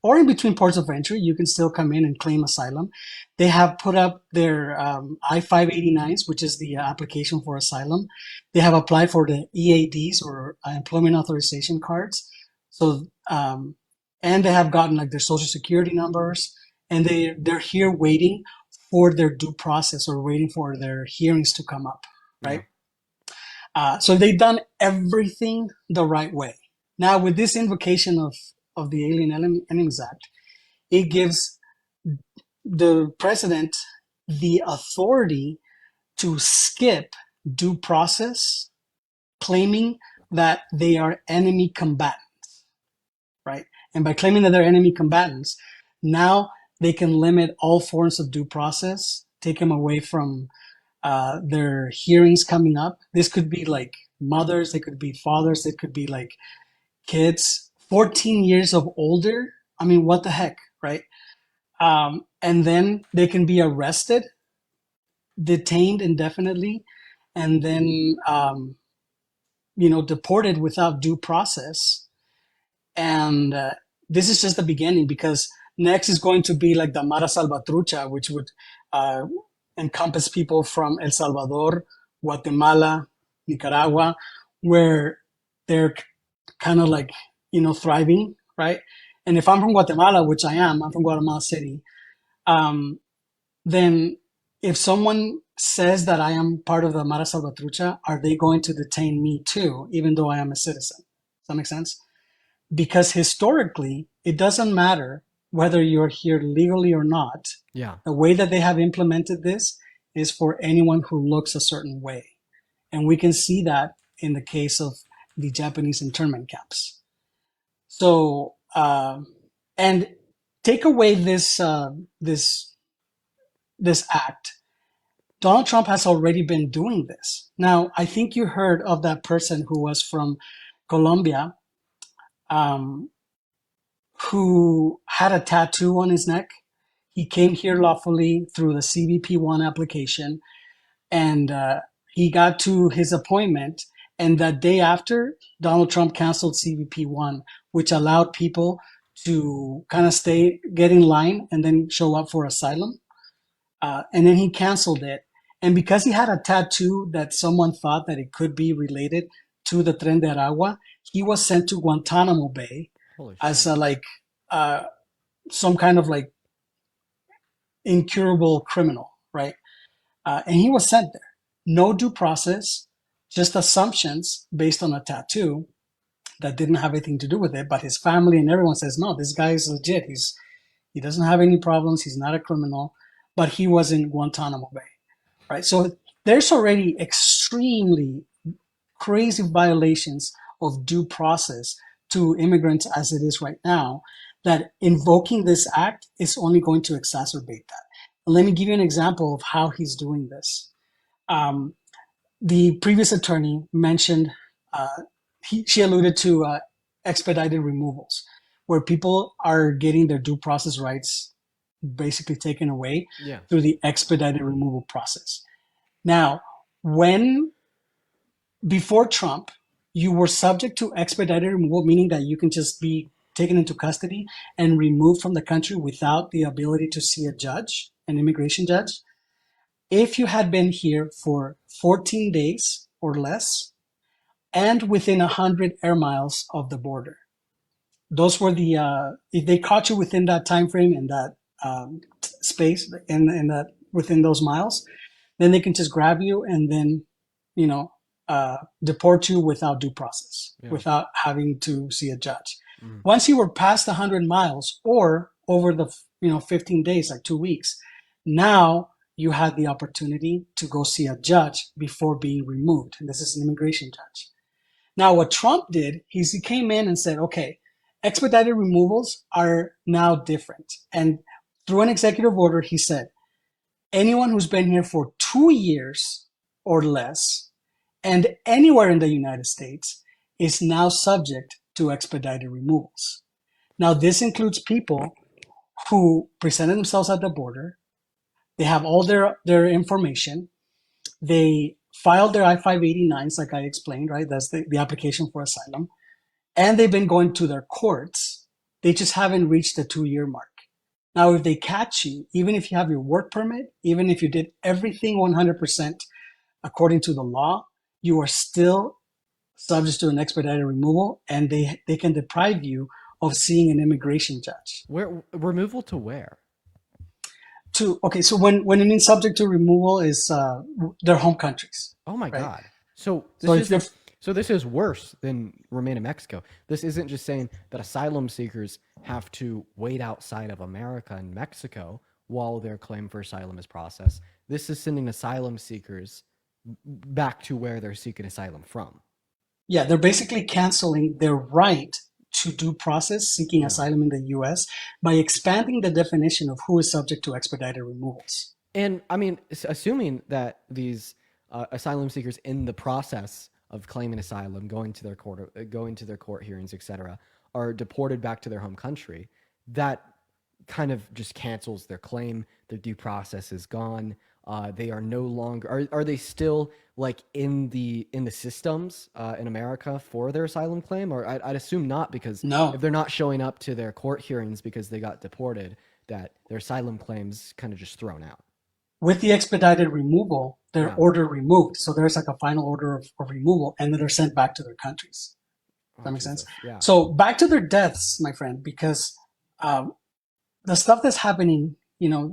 or in between ports of entry. You can still come in and claim asylum. They have put up their I-589s, which is the application for asylum. They have applied for the EADs or employment authorization cards. So, and they have gotten like their social security numbers, and they're here waiting for their due process or waiting for their hearings to come up, right? Yeah. So they've done everything the right way. Now, with this invocation of the Alien Enemies Act, it gives the president the authority to skip due process, claiming that they are enemy combatants, right? And by claiming that they're enemy combatants, now they can limit all forms of due process, take them away from their hearings coming up. This could be like mothers, it could be fathers, it could be like kids, 14 years of older. I mean, what the heck, right? And then they can be arrested, detained indefinitely, and then, deported without due process. And this is just the beginning, because next is going to be like the Mara Salvatrucha, which would encompass people from El Salvador, Guatemala, Nicaragua, where they're kind of like, thriving, right? And if I'm from Guatemala, which I'm from Guatemala City, then if someone says that I am part of the Mara Salvatrucha, are they going to detain me too, even though I am a citizen? Does that make sense? Because historically, it doesn't matter whether you're here legally or not. Yeah. The way that they have implemented this is for anyone who looks a certain way. And we can see that in the case of the Japanese internment camps. So, and take away this act. Donald Trump has already been doing this. Now, I think you heard of that person who was from Colombia, who had a tattoo on his neck. He came here lawfully through the CBP-1 application, and he got to his appointment. And that day after, Donald Trump canceled CBP-1, which allowed people to kind of get in line and then show up for asylum. And then he canceled it. And because he had a tattoo that someone thought that it could be related to the Tren de Aragua, he was sent to Guantanamo Bay as some kind of like incurable criminal, right? And he was sent there. No due process, just assumptions based on a tattoo that didn't have anything to do with it. But his family and everyone says, no, this guy is legit. He doesn't have any problems. He's not a criminal. But he was in Guantanamo Bay, right? So there's already extremely crazy violations of due process to immigrants as it is right now, that invoking this act is only going to exacerbate that. let me give you an example of how he's doing this. The previous attorney mentioned, she alluded to expedited removals, where people are getting their due process rights basically taken away through the expedited removal process. Now, before Trump, you were subject to expedited removal, meaning that you can just be taken into custody and removed from the country without the ability to see a judge, an immigration judge, if you had been here for 14 days or less and within 100 air miles of the border. Those were if they caught you within that time frame and that space in that within those miles, then they can just grab you and then, deport you without due process, without having to see a judge. Once you were past 100 miles or over the 15 days, like 2 weeks, now you had the opportunity to go see a judge before being removed. And this is an immigration judge. Now, what Trump did is he came in and said, okay, expedited removals are now different. And through an executive order, he said, anyone who's been here for 2 years or less and anywhere in the United States is now subject to expedited removals. Now, this includes people who presented themselves at the border. They have all their information. They filed their I-589s, like I explained, right? That's the application for asylum. And they've been going to their courts. They just haven't reached the 2-year mark. Now, if they catch you, even if you have your work permit, even if you did everything 100% according to the law, you are still subject to an expedited removal, and they can deprive you of seeing an immigration judge. Where removal to where? So when it means subject to removal is their home countries. Oh my right? God! So this is worse than remain in Mexico. This isn't just saying that asylum seekers have to wait outside of America and Mexico while their claim for asylum is processed. This is sending asylum seekers back to where they're seeking asylum from. Yeah, they're basically canceling their right to due process seeking asylum in the U.S. by expanding the definition of who is subject to expedited removals. And I mean, assuming that these asylum seekers in the process of claiming asylum, going to their court hearings, etc., are deported back to their home country, that kind of just cancels their claim. Their due process is gone. They are no longer. Are they still like in the systems in America for their asylum claim? Or I'd assume not, because if they're not showing up to their court hearings because they got deported, that their asylum claims kind of just thrown out. With the expedited removal, they're order removed. So there's like a final order of removal, and then they're sent back to their countries. Does that make sense? Yeah. So back to their deaths, my friend, because the stuff that's happening,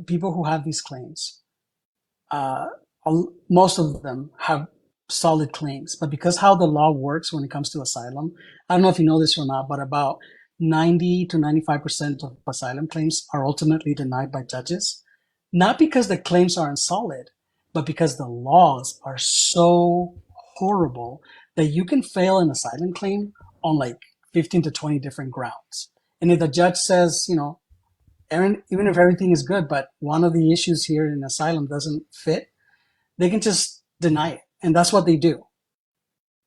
people who have these claims, most of them have solid claims, but because how the law works when it comes to asylum, I don't know if you know this or not, but about 90 to 95% of asylum claims are ultimately denied by judges, not because the claims aren't solid, but because the laws are so horrible that you can fail an asylum claim on like 15 to 20 different grounds. And if the judge says, even if everything is good, but one of the issues here in asylum doesn't fit, they can just deny it. And that's what they do,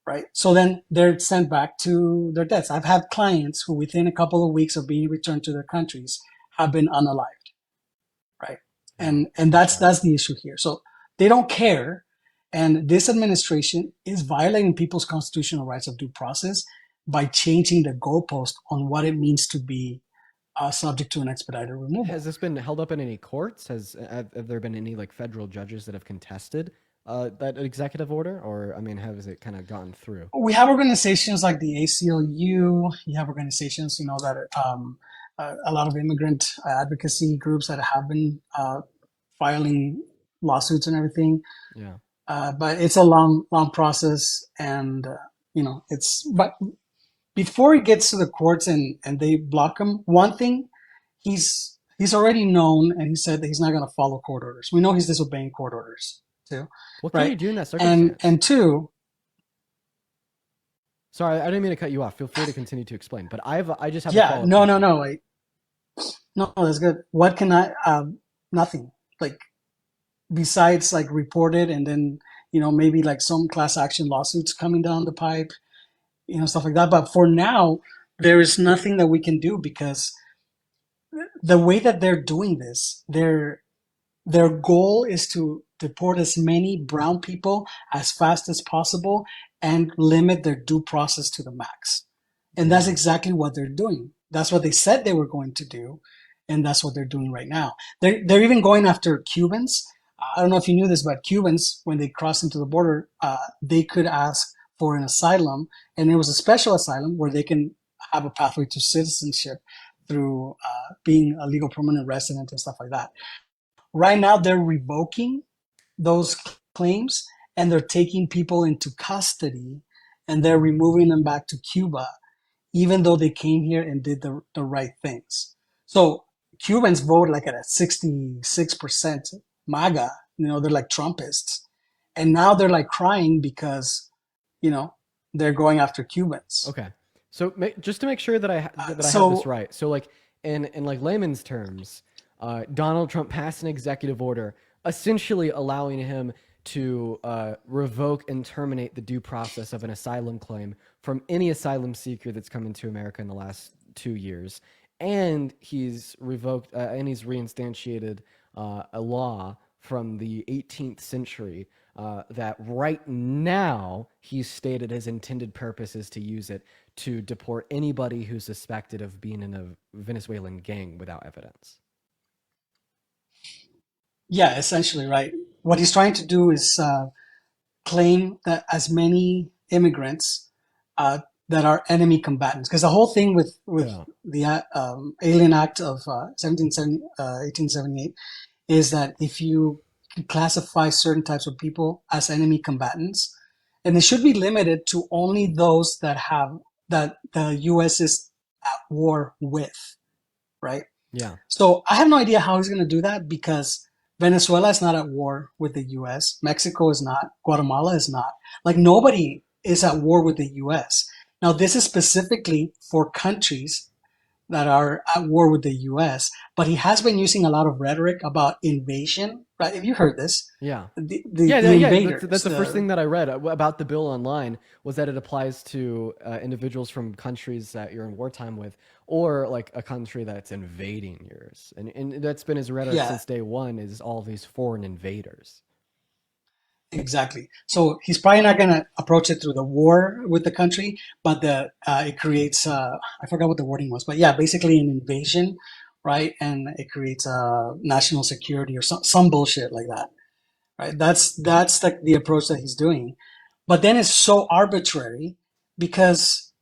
right? So then they're sent back to their deaths. I've had clients who within a couple of weeks of being returned to their countries have been unalived, right? And that's the issue here. So they don't care. And this administration is violating people's constitutional rights of due process by changing the goalpost on what it means to be subject to an expedited removal. Has this been held up in any courts? Have there been any like federal judges that have contested that executive order, or has it kind of gotten through? We have organizations like the ACLU. You have organizations, that are a lot of immigrant advocacy groups that have been filing lawsuits and everything. Yeah. But it's a long process, and but before it gets to the courts and they block him, one thing, he's already known, and he said that he's not going to follow court orders. We know he's disobeying court orders too. What can you do in that circumstance? And two, sorry, I didn't mean to cut you off. Feel free to continue to explain. But I just have no, that's good. What can I? Nothing. like besides like reported and then, maybe like some class action lawsuits coming down the pipe, stuff like that. But for now, there is nothing that we can do because the way that they're doing this, their goal is to deport as many brown people as fast as possible and limit their due process to the max. And that's exactly what they're doing. That's what they said they were going to do, and that's what they're doing right now. They're even going after Cubans. I don't know if you knew this, but Cubans, when they cross into the border, they could ask for an asylum, and it was a special asylum where they can have a pathway to citizenship through being a legal permanent resident and stuff like that. Right now, they're revoking those claims and they're taking people into custody and they're removing them back to Cuba, even though they came here and did the right things. So Cubans vote like at a 66% MAGA, they're like Trumpists. And now they're like crying because, they're going after Cubans. Okay. So just to make sure that I have this right. So like in like layman's terms, Donald Trump passed an executive order essentially allowing him to revoke and terminate the due process of an asylum claim from any asylum seeker that's come into America in the last 2 years. And he's revoked and he's reinstantiated a law from the 18th century that right now he's stated his intended purpose is to use it to deport anybody who's suspected of being in a Venezuelan gang without evidence. Yeah, essentially, right. What he's trying to do is claim that as many immigrants that are enemy combatants, because the whole thing with the Alien Act of 1878 is that if you classify certain types of people as enemy combatants, and it should be limited to only those that the U.S. is at war with, right? Yeah. So I have no idea how he's going to do that because Venezuela is not at war with the U.S. Mexico is not. Guatemala is not. Like nobody is at war with the U.S. Now this is specifically for countries that are at war with the U.S. But he has been using a lot of rhetoric about invasion, right? Have you heard this? Yeah. The invaders. That's the first thing that I read about the bill online was that it applies to individuals from countries that you're in wartime with, or like a country that's invading yours, and that's been his rhetoric since day one. Is all these foreign invaders. Exactly. So he's probably not going to approach it through the war with the country, but it creates, I forgot what the wording was, but yeah, basically an invasion, right? And it creates national security or some bullshit like that, right? That's the approach that he's doing. But then it's so arbitrary because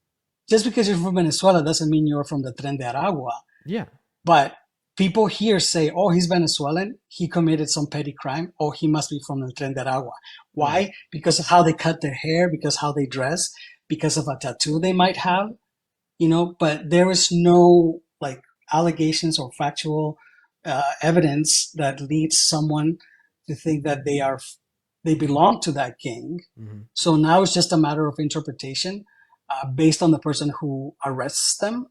just because you're from Venezuela doesn't mean you're from the Tren de Aragua. Yeah. But people here say, oh, he's Venezuelan. He committed some petty crime. Oh, he must be from the Tren de Aragua. Why? Right. Because of how they cut their hair, because how they dress, because of a tattoo they might have, but there is no like allegations or factual evidence that leads someone to think that they belong to that gang. Mm-hmm. So now it's just a matter of interpretation based on the person who arrests them.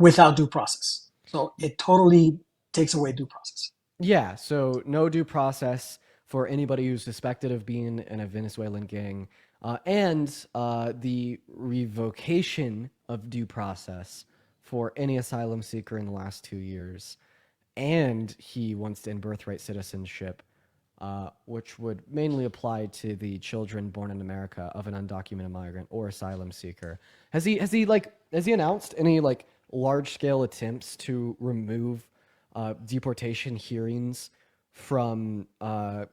Without due process. So it totally takes away due process. Yeah, so no due process for anybody who's suspected of being in a Venezuelan gang, and the revocation of due process for any asylum seeker in the last 2 years. And he wants to end birthright citizenship, which would mainly apply to the children born in America of an undocumented migrant or asylum seeker. Has he announced any like large scale attempts to remove deportation hearings from all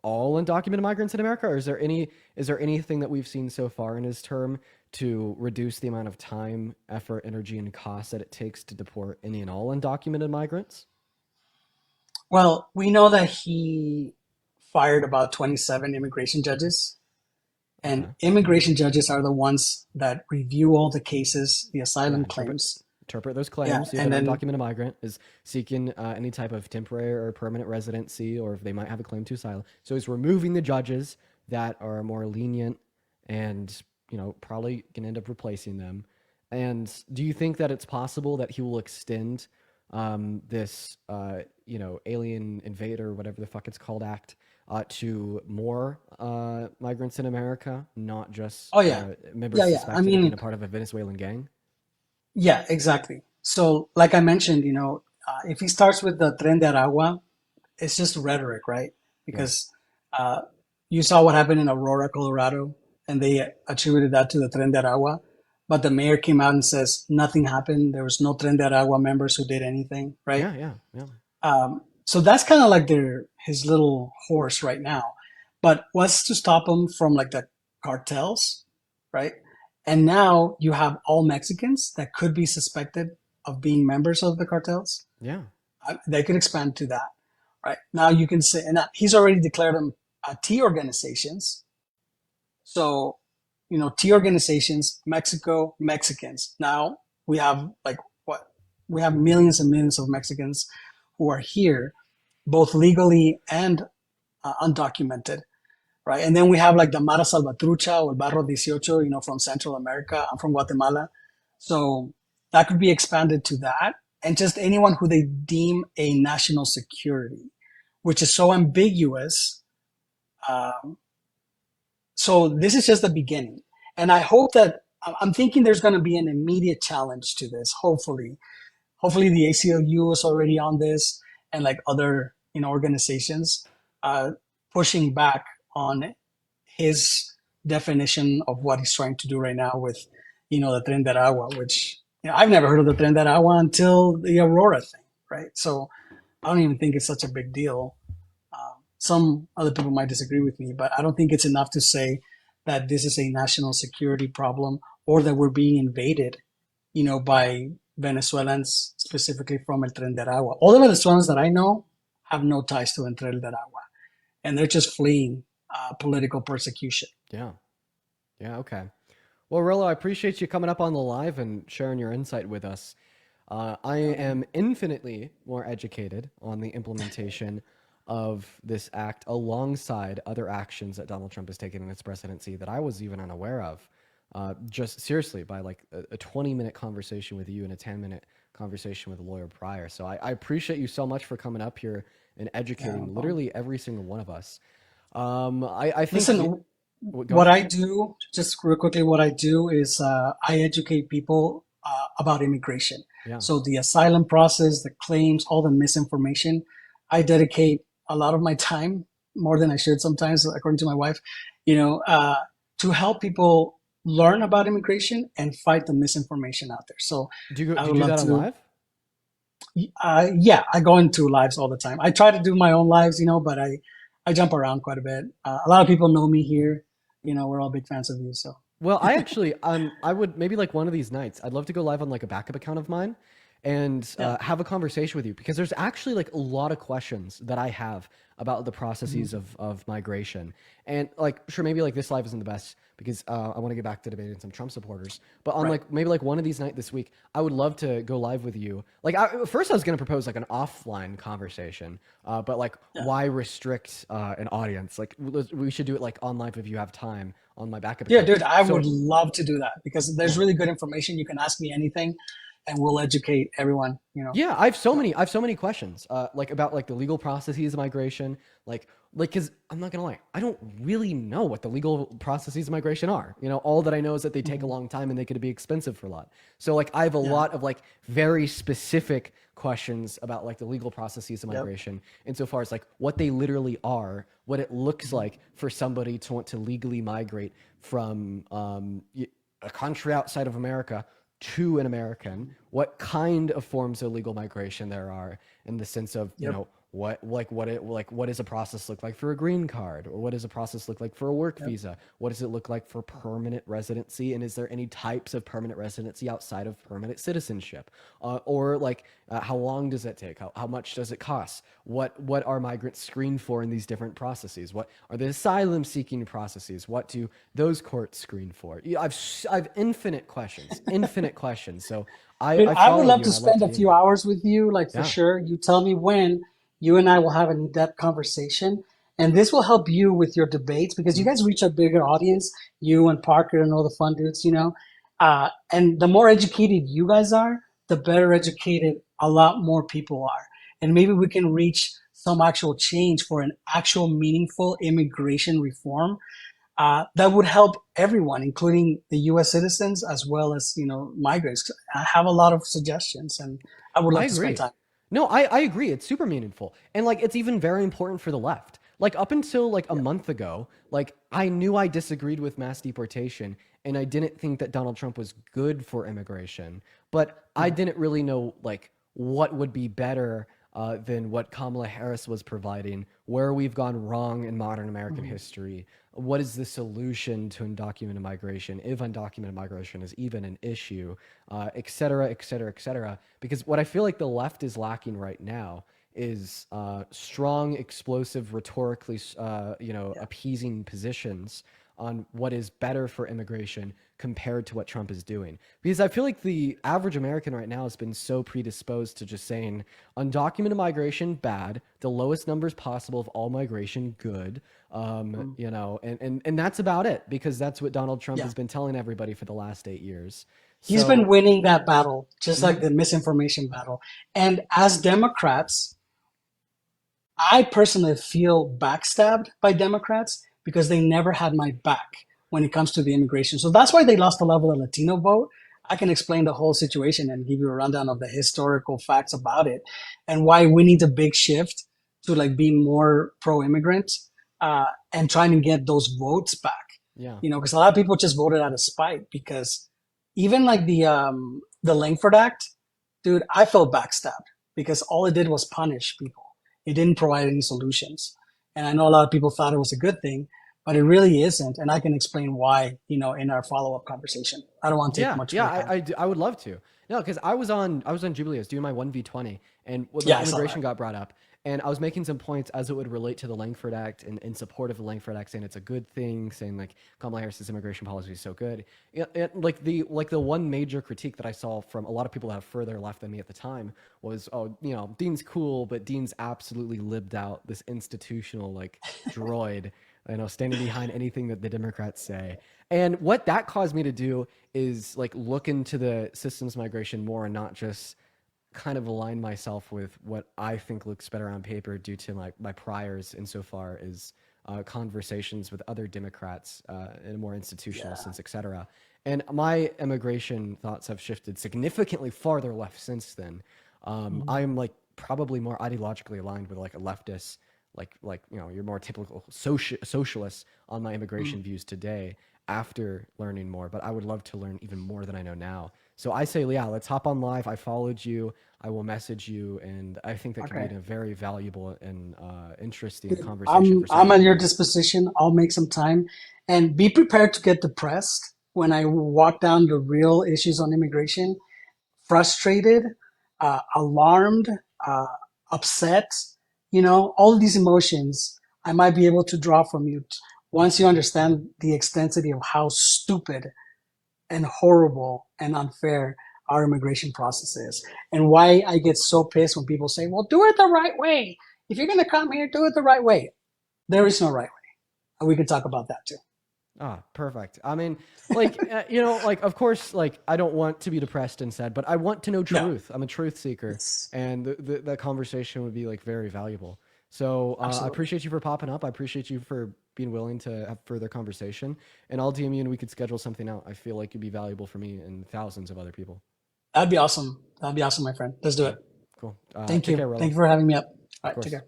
undocumented migrants in America, or is there anything that we've seen so far in his term to reduce the amount of time, effort, energy, and cost that it takes to deport any and all undocumented migrants? Well, we know that he fired about 27 immigration judges. And immigration judges are the ones that review all the cases, the asylum claims. Interpret those claims. Yeah, and an undocumented migrant is seeking any type of temporary or permanent residency, or if they might have a claim to asylum. So he's removing the judges that are more lenient and, probably can end up replacing them. And do you think that it's possible that he will extend this alien invader, whatever the fuck it's called, act to more migrants in America, not just Oh yeah, members yeah, yeah. I suspected of being mean, a part of a Venezuelan gang. yeah, exactly. So, like I mentioned, if he starts with the Tren de Aragua, it's just rhetoric, right? Yeah. Because uh, you saw what happened in Aurora, Colorado, and they attributed that to the Tren de Aragua. But the mayor came out and says nothing happened. There was no Tren de Aragua members who did anything, right? Yeah, yeah, yeah. So that's kind of like his little horse right now. But what's to stop him from like the cartels, right? And now you have all Mexicans that could be suspected of being members of the cartels. Yeah. They could expand to that, right? Now you can say, and he's already declared them T organizations. So, T organizations, Mexico, Mexicans. Now we have we have millions and millions of Mexicans who are here, both legally and undocumented, right? And then we have like the Mara Salvatrucha or Barro 18, from Central America. I'm from Guatemala. So that could be expanded to that. And just anyone who they deem a national security, which is so ambiguous. So this is just the beginning. And I hope that I'm thinking there's going to be an immediate challenge to this. Hopefully the ACLU is already on this, and like other organizations pushing back on his definition of what he's trying to do right now with the Tren de Aragua, which I've never heard of the Tren de Aragua until the Aurora thing, right? So I don't even think it's such a big deal. Some other people might disagree with me, but I don't think it's enough to say that this is a national security problem or that we're being invaded, by Venezuelans, specifically from El Tren de Aragua. All the Venezuelans that I know have no ties to El Tren de Aragua, and they're just fleeing political persecution. Yeah. Yeah, okay. Well, Rillo, I appreciate you coming up on the live and sharing your insight with us. I am infinitely more educated on the implementation of this act alongside other actions that Donald Trump has taken in his presidency that I was even unaware of. Just seriously, by like a 20-minute conversation with you and a 10-minute conversation with a lawyer prior. So I appreciate you so much for coming up here and educating literally every single one of us. I think. Listen, what I do, just real quickly, what I do is I educate people about immigration. Yeah. So the asylum process, the claims, all the misinformation, I dedicate a lot of my time, more than I should sometimes, according to my wife, to help people learn about immigration and fight the misinformation out there. So do you do that on live? Yeah, I go into lives all the time. I try to do my own lives, but I jump around quite a bit. A lot of people know me here. We're all big fans of you. So well, I actually I would maybe like one of these nights, I'd love to go live on like a backup account of mine and have a conversation with you, because there's actually like a lot of questions that I have about the processes of migration. And like, sure, maybe like this live isn't the best because I want to get back to debating some Trump supporters, but on like maybe like one of these nights this week, I would love to go live with you. Like first I was going to propose like an offline conversation, but like why restrict an audience? Like we should do it like on live if you have time on my backup account. Yeah, dude, I would love to do that because there's really good information. You can ask me anything and we'll educate everyone, Yeah, I have so many questions, like about like the legal processes of migration, like because I'm not gonna lie, I don't really know what the legal processes of migration are. All that I know is that they take a long time and they could be expensive for a lot. So like I have a lot of like very specific questions about like the legal processes of migration, insofar as like what they literally are, what it looks like for somebody to want to legally migrate from a country outside of America to an American, what kind of forms of legal migration there are, in the sense of what does a process look like for a green card, or what does a process look like for a work visa? What does it look like for permanent residency, and is there any types of permanent residency outside of permanent citizenship? Or like how long does that take? How much does it cost? What are migrants screened for in these different processes? What are the asylum seeking processes? What do those courts screen for? I've infinite questions. So I would love to spend a few hours with you, like for sure. You tell me when. You and I will have an in-depth conversation, and this will help you with your debates because you guys reach a bigger audience, you and Parker and all the fun dudes, and the more educated you guys are, the better educated a lot more people are. And maybe we can reach some actual change for an actual meaningful immigration reform that would help everyone, including the U.S. citizens as well as, migrants. I have a lot of suggestions, and I would I love to spend agree. time. No, I agree. It's super meaningful. And like it's even very important for the left. Like up until like a month ago, like I knew I disagreed with mass deportation and I didn't think that Donald Trump was good for immigration, but I didn't really know like what would be better than what Kamala Harris was providing, where we've gone wrong in modern American history. What is the solution to undocumented migration, if undocumented migration is even an issue, et cetera, et cetera, et cetera. Because what I feel like the left is lacking right now is strong, explosive, rhetorically, appeasing positions on what is better for immigration compared to what Trump is doing. Because I feel like the average American right now has been so predisposed to just saying undocumented migration, bad, the lowest numbers possible of all migration, good. And that's about it, because that's what Donald Trump Yeah. has been telling everybody for the last 8 years. He's been winning that battle, just like the misinformation battle. And as Democrats, I personally feel backstabbed by Democrats because they never had my back when it comes to the immigration. So that's why they lost a lot of the Latino vote. I can explain the whole situation and give you a rundown of the historical facts about it and why we need a big shift to like be more pro-immigrant and trying to get those votes back. Yeah. Because a lot of people just voted out of spite because even like the Langford Act, dude, I felt backstabbed because all it did was punish people. It didn't provide any solutions. And I know a lot of people thought it was a good thing, but it really isn't. And I can explain why, in our follow-up conversation. I don't want to take much of your time. I would love to. No, because I was on Jubileus doing my 1v20 and when Yeah, I the saw immigration that. got brought up. And I was making some points as it would relate to the Langford Act and in support of the Langford Act, saying it's a good thing, saying like Kamala Harris's immigration policy is so good. Like the one major critique that I saw from a lot of people that have further left than me at the time was, Dean's cool, but Dean's absolutely lived out this institutional like droid, standing behind anything that the Democrats say. And what that caused me to do is like look into the systems migration more and not just kind of align myself with what I think looks better on paper due to my priors insofar as conversations with other Democrats in a more institutional sense, et cetera. And my immigration thoughts have shifted significantly farther left since then. I'm like probably more ideologically aligned with like a leftist, like your more typical socialists on my immigration views today after learning more, but I would love to learn even more than I know now. So I say, yeah, let's hop on live. I followed you. I will message you, and I think that can be a very valuable and interesting conversation. I'm at your disposition. I'll make some time, and be prepared to get depressed when I walk down the real issues on immigration. Frustrated, alarmed, upset. All of these emotions I might be able to draw from you once you understand the extensity of how stupid and horrible and unfair our immigration process is, and why I get so pissed when people say, well, do it the right way. If you're going to come here, do it the right way. There is no right way. And we can talk about that too. Ah, perfect. I mean, like, of course, like, I don't want to be depressed and sad, but I want to know truth. No. I'm a truth seeker, and the conversation would be like very valuable. So I appreciate you for popping up. I appreciate you for being willing to have further conversation, and I'll DM you and we could schedule something out. I feel like it'd be valuable for me and thousands of other people. That'd be awesome. That'd be awesome, my friend. Let's do it. Cool. Thank you. Thank you for having me up. All right, take care.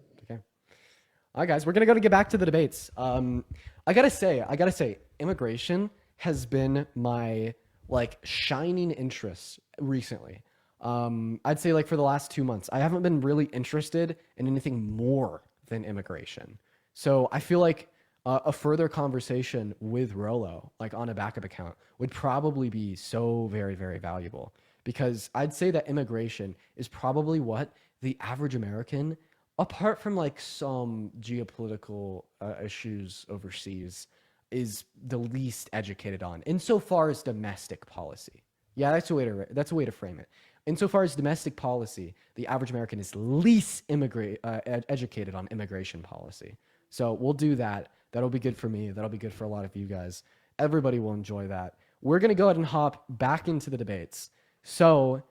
All right, guys, we're gonna get back to the debates. I gotta say, immigration has been my like shining interest recently. I'd say like for the last 2 months, I haven't been really interested in anything more than immigration. So I feel like a further conversation with Rolo, like on a backup account, would probably be so very, very valuable, because I'd say that immigration is probably what the average American, apart from like some geopolitical issues overseas, is the least educated on insofar as domestic policy. Yeah, that's a way to frame it. Insofar as domestic policy, the average American is least educated on immigration policy. So we'll do that. That'll be good for me. That'll be good for a lot of you guys. Everybody will enjoy that. We're going to go ahead and hop back into the debates. So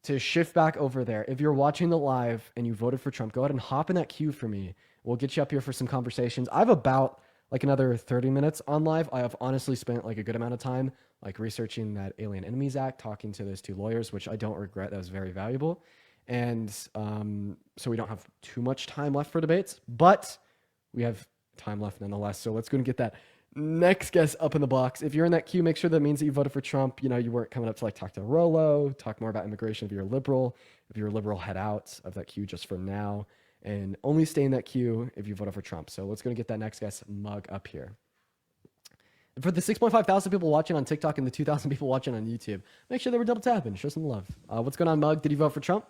to shift back over there. If you're watching the live and you voted for Trump, go ahead and hop in that queue for me. We'll get you up here for some conversations. I have about like another 30 minutes on live. I have honestly spent like a good amount of time like researching that Alien Enemies Act, talking to those two lawyers, which I don't regret. That was very valuable. And so we don't have too much time left for debates, but we have time left nonetheless. So let's go and get that next guest up in the box. If you're in that queue, make sure that means that you voted for Trump. You know, you weren't coming up to like talk to Rolo, talk more about immigration if you're a liberal. If you're a liberal, head out of that queue just for now and only stay in that queue if you voted for Trump. So let's go and get that next guest mug up here. For the 6.5 thousand people watching on TikTok and the 2,000 people watching on YouTube, make sure they were double tapping. Show some love. What's going on, Mug? Did you vote for Trump?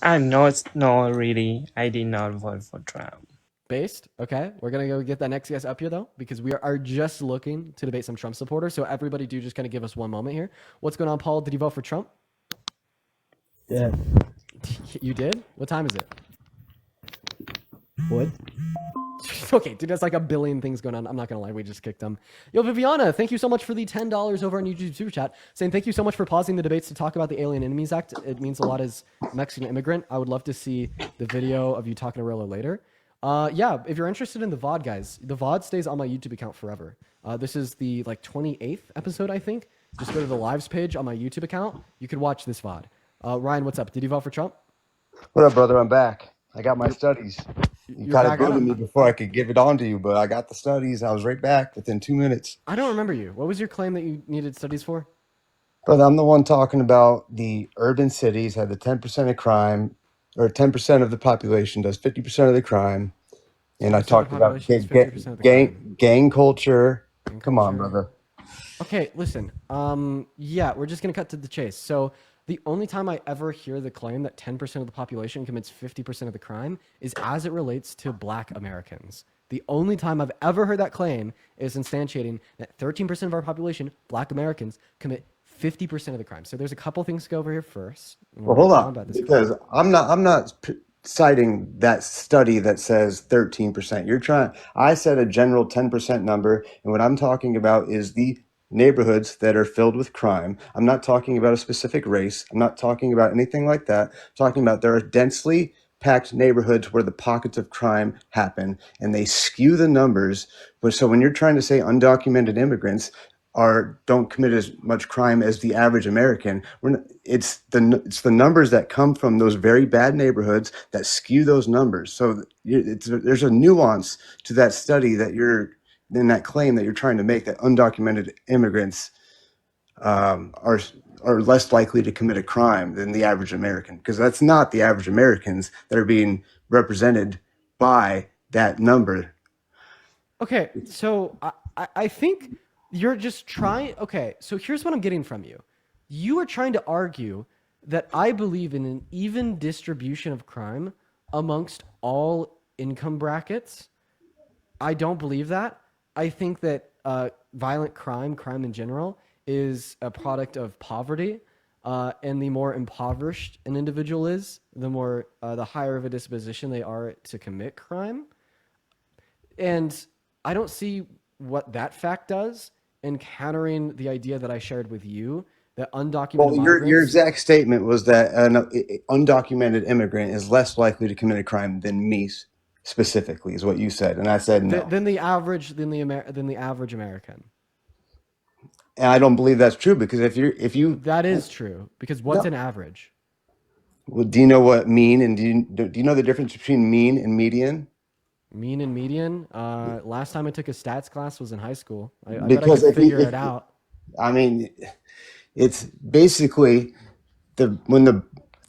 No, really. I did not vote for Trump. Based? Okay. We're going to go get that next guest up here, though, because we are just looking to debate some Trump supporters. So everybody do just kind of give us one moment here. What's going on, Paul? Did you vote for Trump? Yeah. You did? What time is it? What? Okay, dude, that's like a billion things going on. I'm not going to lie. We just kicked them. Yo, Viviana, thank you so much for the $10 over on YouTube Super Chat. Saying thank you so much for pausing the debates to talk about the Alien Enemies Act. It means a lot as a Mexican immigrant. I would love to see the video of you talking to Rilla later. Yeah, if you're interested in the VOD, guys, the VOD stays on my YouTube account forever. This is the like 28th episode, I think. Just go to the lives page on my YouTube account. You could watch this VOD. Ryan, what's up? Did you vote for Trump? What up, brother? I'm back. I got my studies. You kind of booted me before I could give it on to you, but I got the studies. I was right back within 2 minutes. I don't remember you. What was your claim that you needed studies for? Brother, I'm the one talking about the urban cities have the 10% of crime, or 10% of the population does 50% of the crime. And I talked about gang culture. Come on, brother. Okay, listen. Yeah, we're just going to cut to the chase. So the only time I ever hear the claim that 10% of the population commits 50% of the crime is as it relates to Black Americans. The only time I've ever heard that claim is instantiating that 13% of our population, Black Americans, commit 50% of the crime. So there's a couple things to go over here first. Well, hold on, because I'm not citing that study that says 13%. I said a general 10% number, and what I'm talking about is the neighborhoods that are filled with crime. I'm not talking about a specific race. I'm not talking about anything like that. I'm talking about there are densely packed neighborhoods where the pockets of crime happen, and they skew the numbers. But so when you're trying to say undocumented immigrants don't commit as much crime as the average American, it's the numbers that come from those very bad neighborhoods that skew those numbers. So there's a nuance to that study that in that claim that you're trying to make, that undocumented immigrants are less likely to commit a crime than the average American, because that's not the average Americans that are being represented by that number. Okay, so I think you're just trying. Okay, so here's what I'm getting from you. You are trying to argue that I believe in an even distribution of crime amongst all income brackets. I don't believe that. I think that violent crime in general, is a product of poverty. And the more impoverished an individual is, the higher of a disposition they are to commit crime. And I don't see what that fact does in countering the idea that I shared with you that undocumented migrants... Your exact statement was that an undocumented immigrant is less likely to commit a crime than me specifically, is what you said, and I said no. Than the average American. And I don't believe that's true, because if you that is true, because what's an average? Well, do you know what mean, and do you know the difference between mean and median? Mean and median. Last time I took a stats class was in high school. I bet I could figure it out. I mean, it's basically when the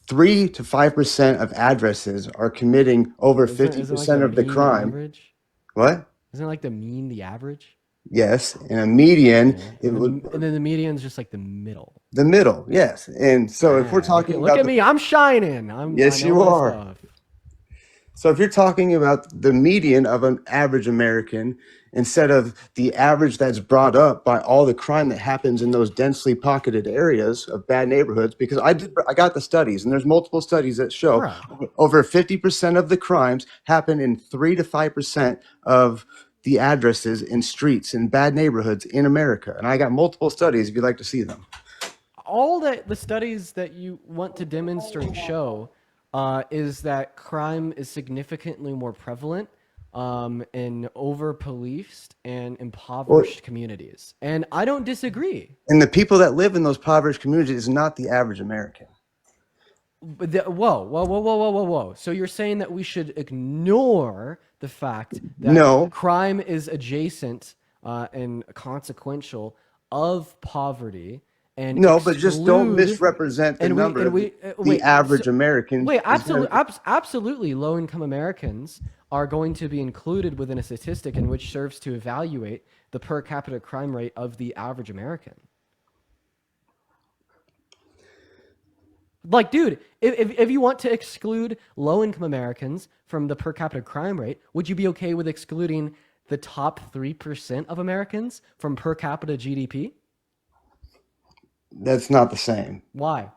3 to 5% of addresses are committing over 50% of the crime. Average? What? Isn't it like the mean the average? Yes, and a median. Yeah. And then the median is just like the middle. The middle, yes. And so if we're talking look at me, I'm shining. Yes, you are. So if you're talking about the median of an average American instead of the average that's brought up by all the crime that happens in those densely pocketed areas of bad neighborhoods, because I got the studies, and there's multiple studies that show over 50% of the crimes happen in 3 to 5% of the addresses in streets in bad neighborhoods in America. And I got multiple studies if you'd like to see them. all that the studies that you want to demonstrate show is that crime is significantly more prevalent in over-policed and impoverished communities. And I don't disagree. And the people that live in those impoverished communities is not the average American. But whoa. So you're saying that we should ignore the fact that crime is adjacent and consequential of poverty. And but just don't misrepresent the number of the average American. Wait, absolutely. Low-income Americans are going to be included within a statistic in which serves to evaluate the per capita crime rate of the average American. Like, dude, if you want to exclude low-income Americans from the per capita crime rate, would you be okay with excluding the top 3% of Americans from per capita GDP? That's not the same. Why?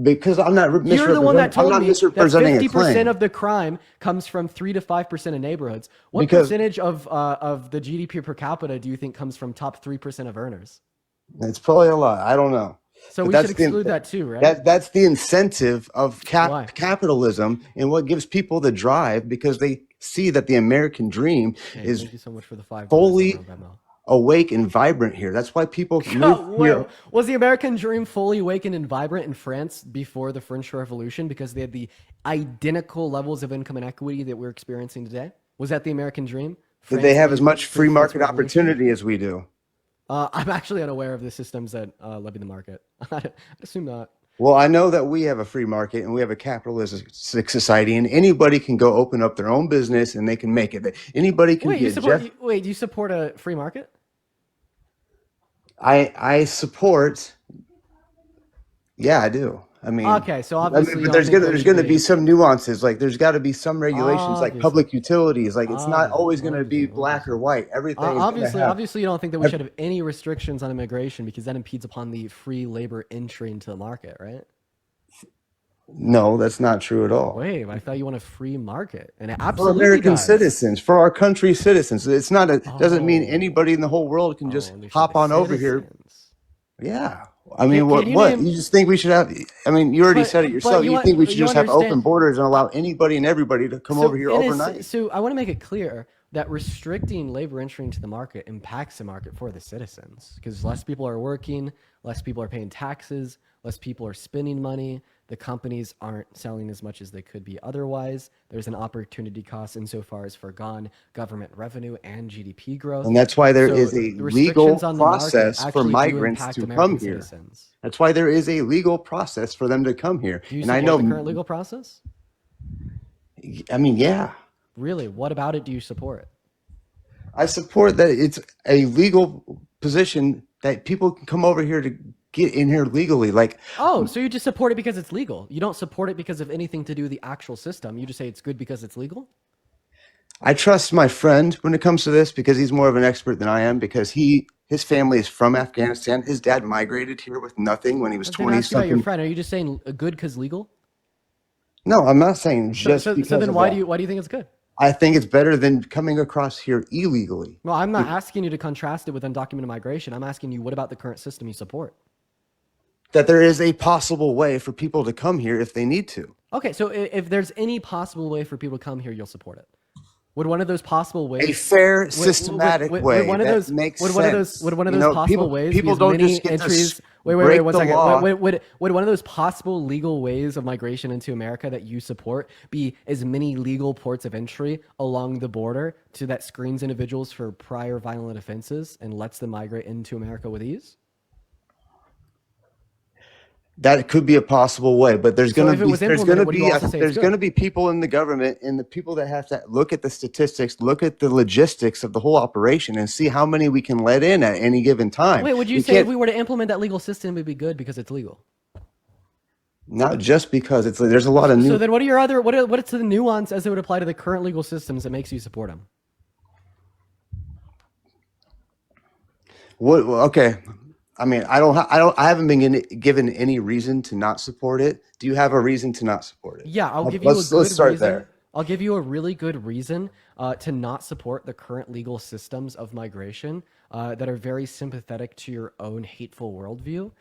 Because I'm not misrepresenting. You're the one that told me that 50% a of the crime comes from 3 to 5% of neighborhoods. What percentage of the GDP per capita do you think comes from top 3% of earners? It's probably a lot. I don't know. So we should exclude that too, right? That's the incentive of capitalism and what gives people the drive, because they see that the American dream is thank you so much for the fully awake and vibrant here. That's why people move here. Was the American dream fully awakened and vibrant in France before the French Revolution because they had the identical levels of income inequity that we're experiencing today? Was that the American dream? Did they have as much free market opportunity as we do? I'm actually unaware of the systems that levy the market. I assume not. Well, I know that we have a free market and we have a capitalist society, and anybody can go open up their own business and they can make it. Anybody can do you support a free market? I support. Yeah, I do. I mean, okay, so obviously, but there's going to be some nuances. Like there's got to be some regulations, like public utilities. Like it's not always going to be black or white. Everything. Obviously, you don't think that we should have any restrictions on immigration because that impedes upon the free labor entry into the market, right? No, that's not true at all. Wait, I thought you want a free market, and it for absolutely American does. Citizens, for our country's citizens. It's not. Doesn't mean anybody in the whole world can just hop on over here. Yeah. I mean, you just think we should have? I mean, you already said it yourself. You think we should just have open borders and allow anybody and everybody to come over here overnight? So I want to make it clear that restricting labor entry into the market impacts the market for the citizens because less people are working, less people are paying taxes, less people are spending money. The companies aren't selling as much as they could be otherwise. There's an opportunity cost insofar as foregone government revenue and GDP growth. And that's why there is a legal process for migrants to come here. That's why there is a legal process for them to come here. Do you support the current legal process? I mean, yeah. Really? What about it do you support? I support that it's a legal position that people can come over here to get in here legally. So you just support it because it's legal. You don't support it because of anything to do with the actual system. You just say it's good because it's legal? I trust my friend when it comes to this because he's more of an expert than I am, because his family is from Afghanistan. His dad migrated here with nothing when he was 20-something. Your friend, are you just saying good because legal? No, I'm not saying just because. So then why do you think it's good? I think it's better than coming across here illegally. Well, I'm not asking you to contrast it with undocumented migration. I'm asking you, what about the current system you support? That there is a possible way for people to come here if they need to. Okay, so if there's any possible way for people to come here, you'll support it. Would one of those possible ways, a fair, systematic way that makes sense? Would one of those possible ways, people don't just get entries? To Wait, one second. Would one of those possible legal ways of migration into America that you support be as many legal ports of entry along the border that screens individuals for prior violent offenses and lets them migrate into America with ease? That could be a possible way, but there's going to be people in the government and the people that have to look at the statistics, look at the logistics of the whole operation, and see how many we can let in at any given time. Wait, would you say if we were to implement that legal system, it would be good because it's legal? Not just because it's. There's a lot of new. So then, what are your other? What's the nuance as it would apply to the current legal systems that makes you support them? Okay. I mean, I haven't been given any reason to not support it. Do you have a reason to not support it? Yeah, I'll give you a good reason. I'll give you a really good reason to not support the current legal systems of migration that are very sympathetic to your own hateful worldview.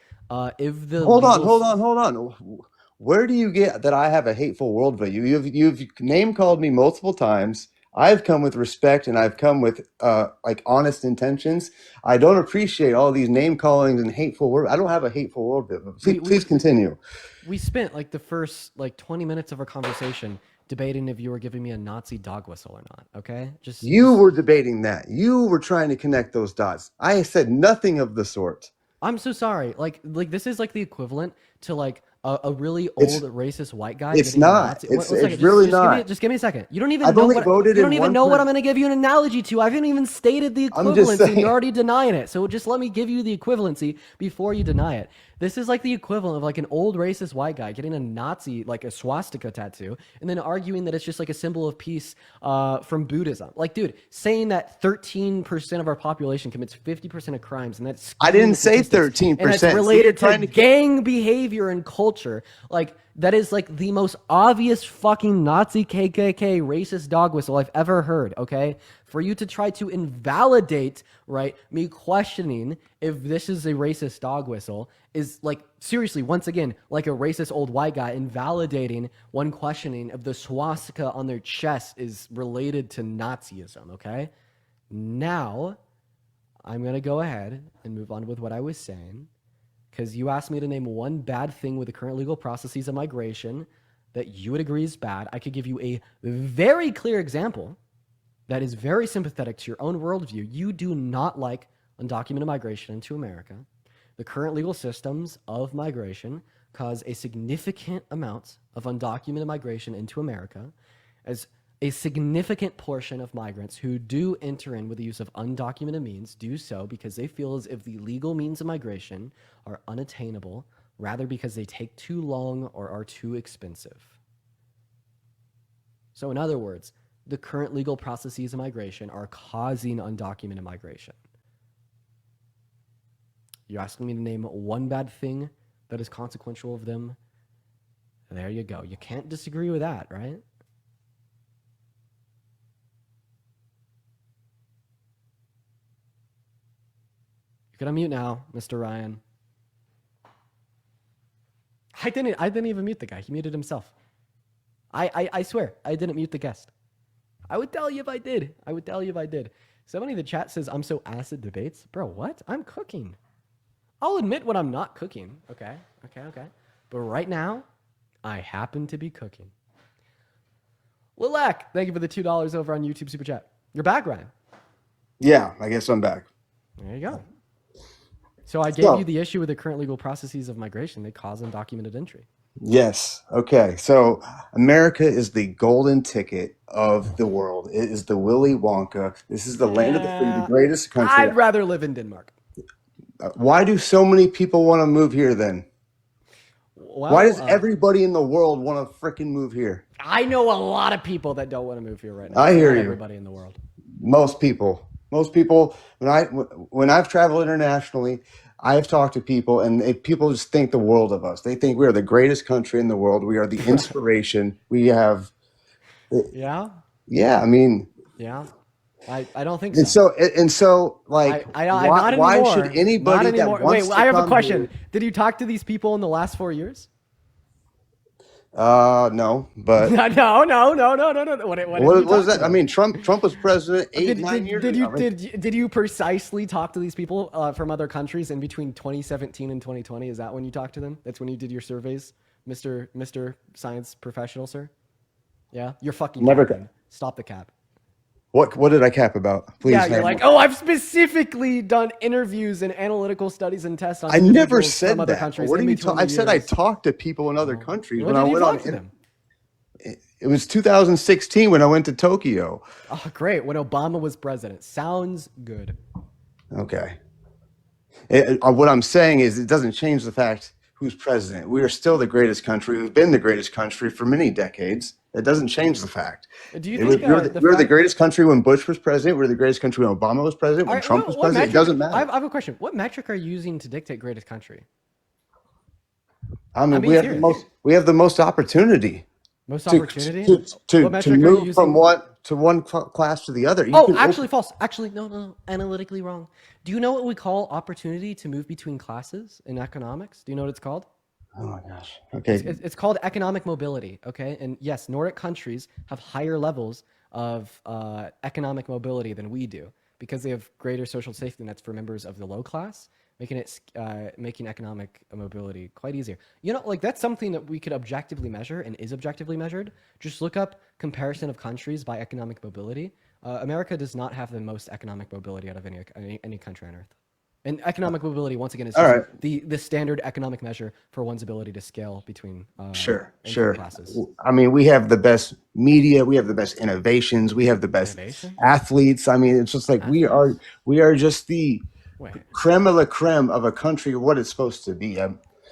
if the hold on. Where do you get that I have a hateful worldview? You've name called me multiple times. I've come with respect and I've come with like honest intentions. I don't appreciate all these name callings and hateful words. I don't have a hateful worldview. Please continue. We spent like the first like 20 minutes of our conversation debating if you were giving me a Nazi dog whistle or not. Okay, you were debating that. You were trying to connect those dots. I said nothing of the sort. I'm so sorry. Like this is like the equivalent to like a really old racist white guy. It's not. It's really not. Just give me a second. You don't even know what I'm going to give you an analogy to. I haven't even stated the equivalency. And you're already denying it. So just let me give you the equivalency before you deny it. This is like the equivalent of like an old racist white guy getting a Nazi, like a swastika tattoo, and then arguing that it's just like a symbol of peace from Buddhism. Like, dude, saying that 13% of our population commits 50% of crimes, and that's I didn't say 13%. And it's related to gang behavior and culture. Like, that is like the most obvious fucking Nazi KKK racist dog whistle I've ever heard, okay? For you to try to invalidate, right, me questioning if this is a racist dog whistle is like, seriously, once again, like a racist old white guy invalidating one questioning if the swastika on their chest is related to Nazism, okay? Now, I'm going to go ahead and move on with what I was saying, because you asked me to name one bad thing with the current legal processes of migration that you would agree is bad. I could give you a very clear example that is very sympathetic to your own worldview. You do not like undocumented migration into America. The current legal systems of migration cause a significant amount of undocumented migration into America, as a significant portion of migrants who do enter in with the use of undocumented means do so because they feel as if the legal means of migration are unattainable, rather because they take too long or are too expensive. So in other words, the current legal processes of migration are causing undocumented migration. You're asking me to name one bad thing that is consequential of them. There you go. You can't disagree with that, right? You're gonna mute now, Mr. Ryan. I didn't even mute the guy. He muted himself. I swear, I didn't mute the guest. I would tell you if I did. Somebody in the chat says, I'm so acid debates. Bro, what? I'm cooking. I'll admit when I'm not cooking. Okay. But right now, I happen to be cooking. Lilac, thank you for the $2 over on YouTube Super Chat. You're back, Ryan. Yeah, I guess I'm back. There you go. So I gave you the issue with the current legal processes of migration. They cause undocumented entry. Yes. Okay. So America is the golden ticket of the world. It is the Willy Wonka. This is the land of the free, the greatest country. I'd rather live in Denmark. Why do so many people want to move here then? Well, why does everybody in the world want to freaking move here? I know a lot of people that don't want to move here right now. I hear you. Everybody in the world. Most people. When I've traveled internationally, I've talked to people, and people just think the world of us. They think we are the greatest country in the world. We are the inspiration. We have. Yeah. Yeah. I mean. Yeah. I don't think so. And so, like, why should anybody that wants to I have a question. Here, did you talk to these people in the last 4 years? No, but no. What was that? I mean, Trump was president 9 years ago. Did you precisely talk to these people from other countries in between 2017 and 2020? Is that when you talked to them? That's when you did your surveys, Mr. Science Professional, sir? Yeah, you're fucking capping. Stop the cap. What did I cap about? Please. Yeah, you're like, I've specifically done interviews and analytical studies and tests on. I never said other that. Countries what do you talk? I said I talked to people in other countries when I went on. It was 2016 when I went to Tokyo. Oh, great! When Obama was president. Sounds good. Okay. What I'm saying is, it doesn't change the fact who's president. We are still the greatest country. We've been the greatest country for many decades. It doesn't change the fact. Do you think we're the greatest country when Bush was president? We're the greatest country when Obama was president. When Trump was president, it doesn't matter. I have a question. What metric are you using to dictate greatest country? I mean, we have the most opportunity. Most opportunity? to What metric are you move using? from one class to the other. Actually false. Actually, no. Analytically wrong. Do you know what we call opportunity to move between classes in economics? Do you know what it's called? Oh my gosh. Okay. It's called economic mobility. Okay, and yes, Nordic countries have higher levels of economic mobility than we do because they have greater social safety nets for members of the low class, making economic mobility quite easier. You know, like that's something that we could objectively measure and is objectively measured. Just look up comparison of countries by economic mobility. America does not have the most economic mobility out of any country on earth. And economic mobility, once again, is just the standard economic measure for one's ability to scale between sure classes. I mean, we have the best media, we have the best innovations, we have the best athletes. I mean, it's just like we are just the creme de la creme of a country, what it's supposed to be.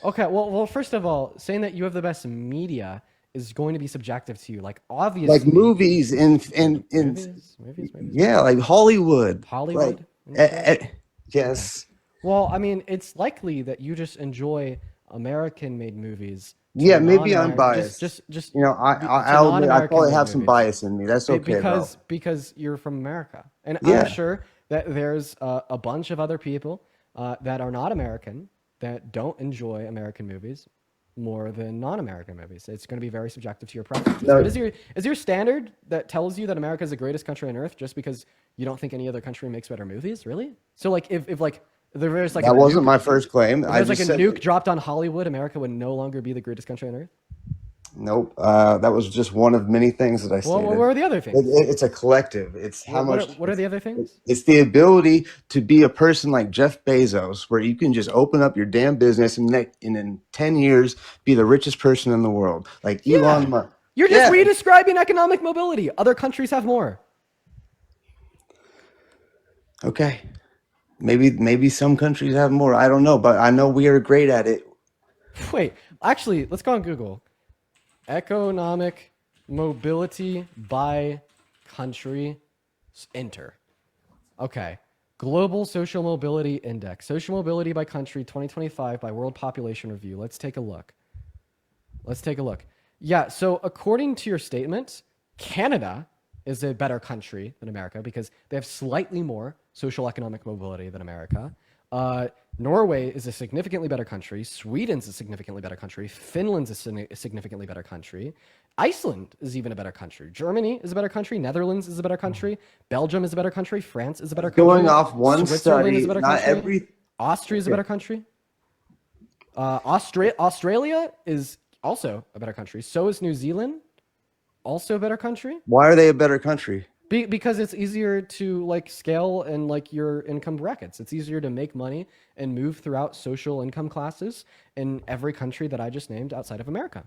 Okay, well, first of all, saying that you have the best media is going to be subjective to you. Like obviously, like movies and movies. Yeah, like Hollywood. Like, yes. Well, I mean, it's likely that you just enjoy American-made movies. Yeah, maybe I'm biased. Just you know, I'll admit I probably have some bias in me. That's okay, because you're from America, and I'm sure that there's a bunch of other people that are not American that don't enjoy American movies more than non-American movies. It's going to be very subjective to your preferences. No. But is your standard that tells you that America is the greatest country on earth just because you don't think any other country makes better movies? Really? So like if like there's like that wasn't my first claim. If there's like a nuke dropped on Hollywood, America would no longer be the greatest country on earth? Nope. That was just one of many things that I stated. Well, what are the other things? It's a collective. It's how much. What are the other things? It's the ability to be a person like Jeff Bezos, where you can just open up your damn business and in 10 years be the richest person in the world, like Elon Musk. You're just redescribing economic mobility. Other countries have more. Okay, maybe some countries have more. I don't know, but I know we are great at it. Wait, actually, let's go on Google. Economic mobility by country. Enter. Okay. Global Social Mobility Index. Social mobility by country 2025 by World Population Review. Let's take a look. Yeah, so according to your statement, Canada is a better country than America because they have slightly more social economic mobility than America. Norway is a significantly better country. Sweden's a significantly better country. Finland's a significantly better country. Iceland is even a better country. Germany is a better country. Netherlands is a better country. Belgium is a better country. France is a better country. Going off one study, is a better not country. every. Austria is a better country. Australia is also a better country. So is New Zealand, also a better country. Why are they a better country? Because it's easier to like scale and like your income brackets. It's easier to make money and move throughout social income classes in every country that I just named outside of America.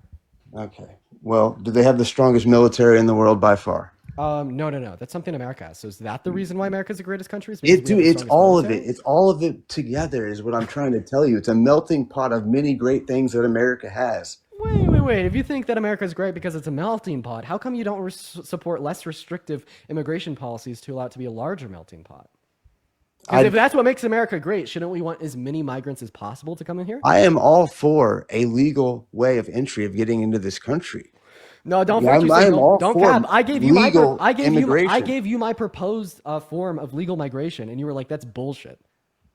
Okay. Well, do they have the strongest military in the world by far? No. That's something America has. So is that the reason why America is the greatest country? It's all of it. It's all of it together is what I'm trying to tell you. It's a melting pot of many great things that America has. Wait. If you think that America is great because it's a melting pot, how come you don't support less restrictive immigration policies to allow it to be a larger melting pot? Because if that's what makes America great, shouldn't we want as many migrants as possible to come in here? I am all for a legal way of entry of getting into this country. No, don't cap. I gave you my proposed form of legal migration, and you were like, "That's bullshit."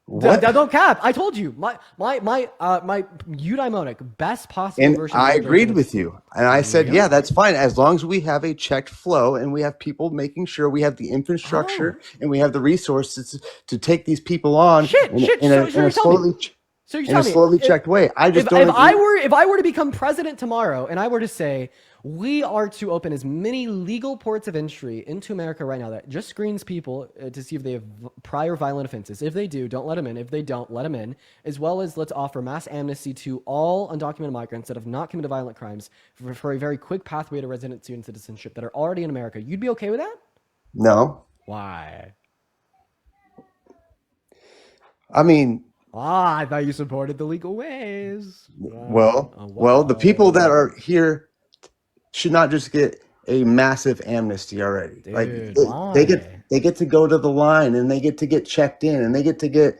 What? Don't cap. I told you my eudaimonic best possible version. I agreed with you, and I said, yeah, that's fine as long as we have a checked flow and we have people making sure we have the infrastructure and we have the resources to take these people on in a slowly checked way. I just don't. If I were to become president tomorrow and I were to say we are to open as many legal ports of entry into America right now that just screens people to see if they have prior violent offenses. If they do, don't let them in. If they don't, let them in. As well as let's offer mass amnesty to all undocumented migrants that have not committed violent crimes for a very quick pathway to residency and citizenship that are already in America. You'd be okay with that? No. Why? I mean... I thought you supported the legal ways. Well, the people that are here should not just get a massive amnesty already. Dude, they get to go to the line and they get to get checked in and they get to get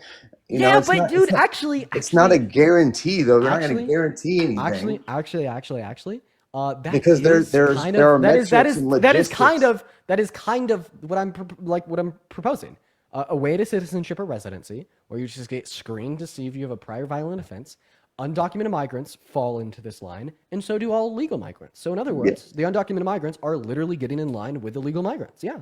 actually it's not a guarantee though. They're not going to guarantee anything. Actually, Because there are metrics and logistics. That is kind of what I'm proposing. A way to citizenship or residency, where you just get screened to see if you have a prior violent offense. Undocumented migrants fall into this line, and so do all legal migrants. So in other words, the undocumented migrants are literally getting in line with the legal migrants. Yeah.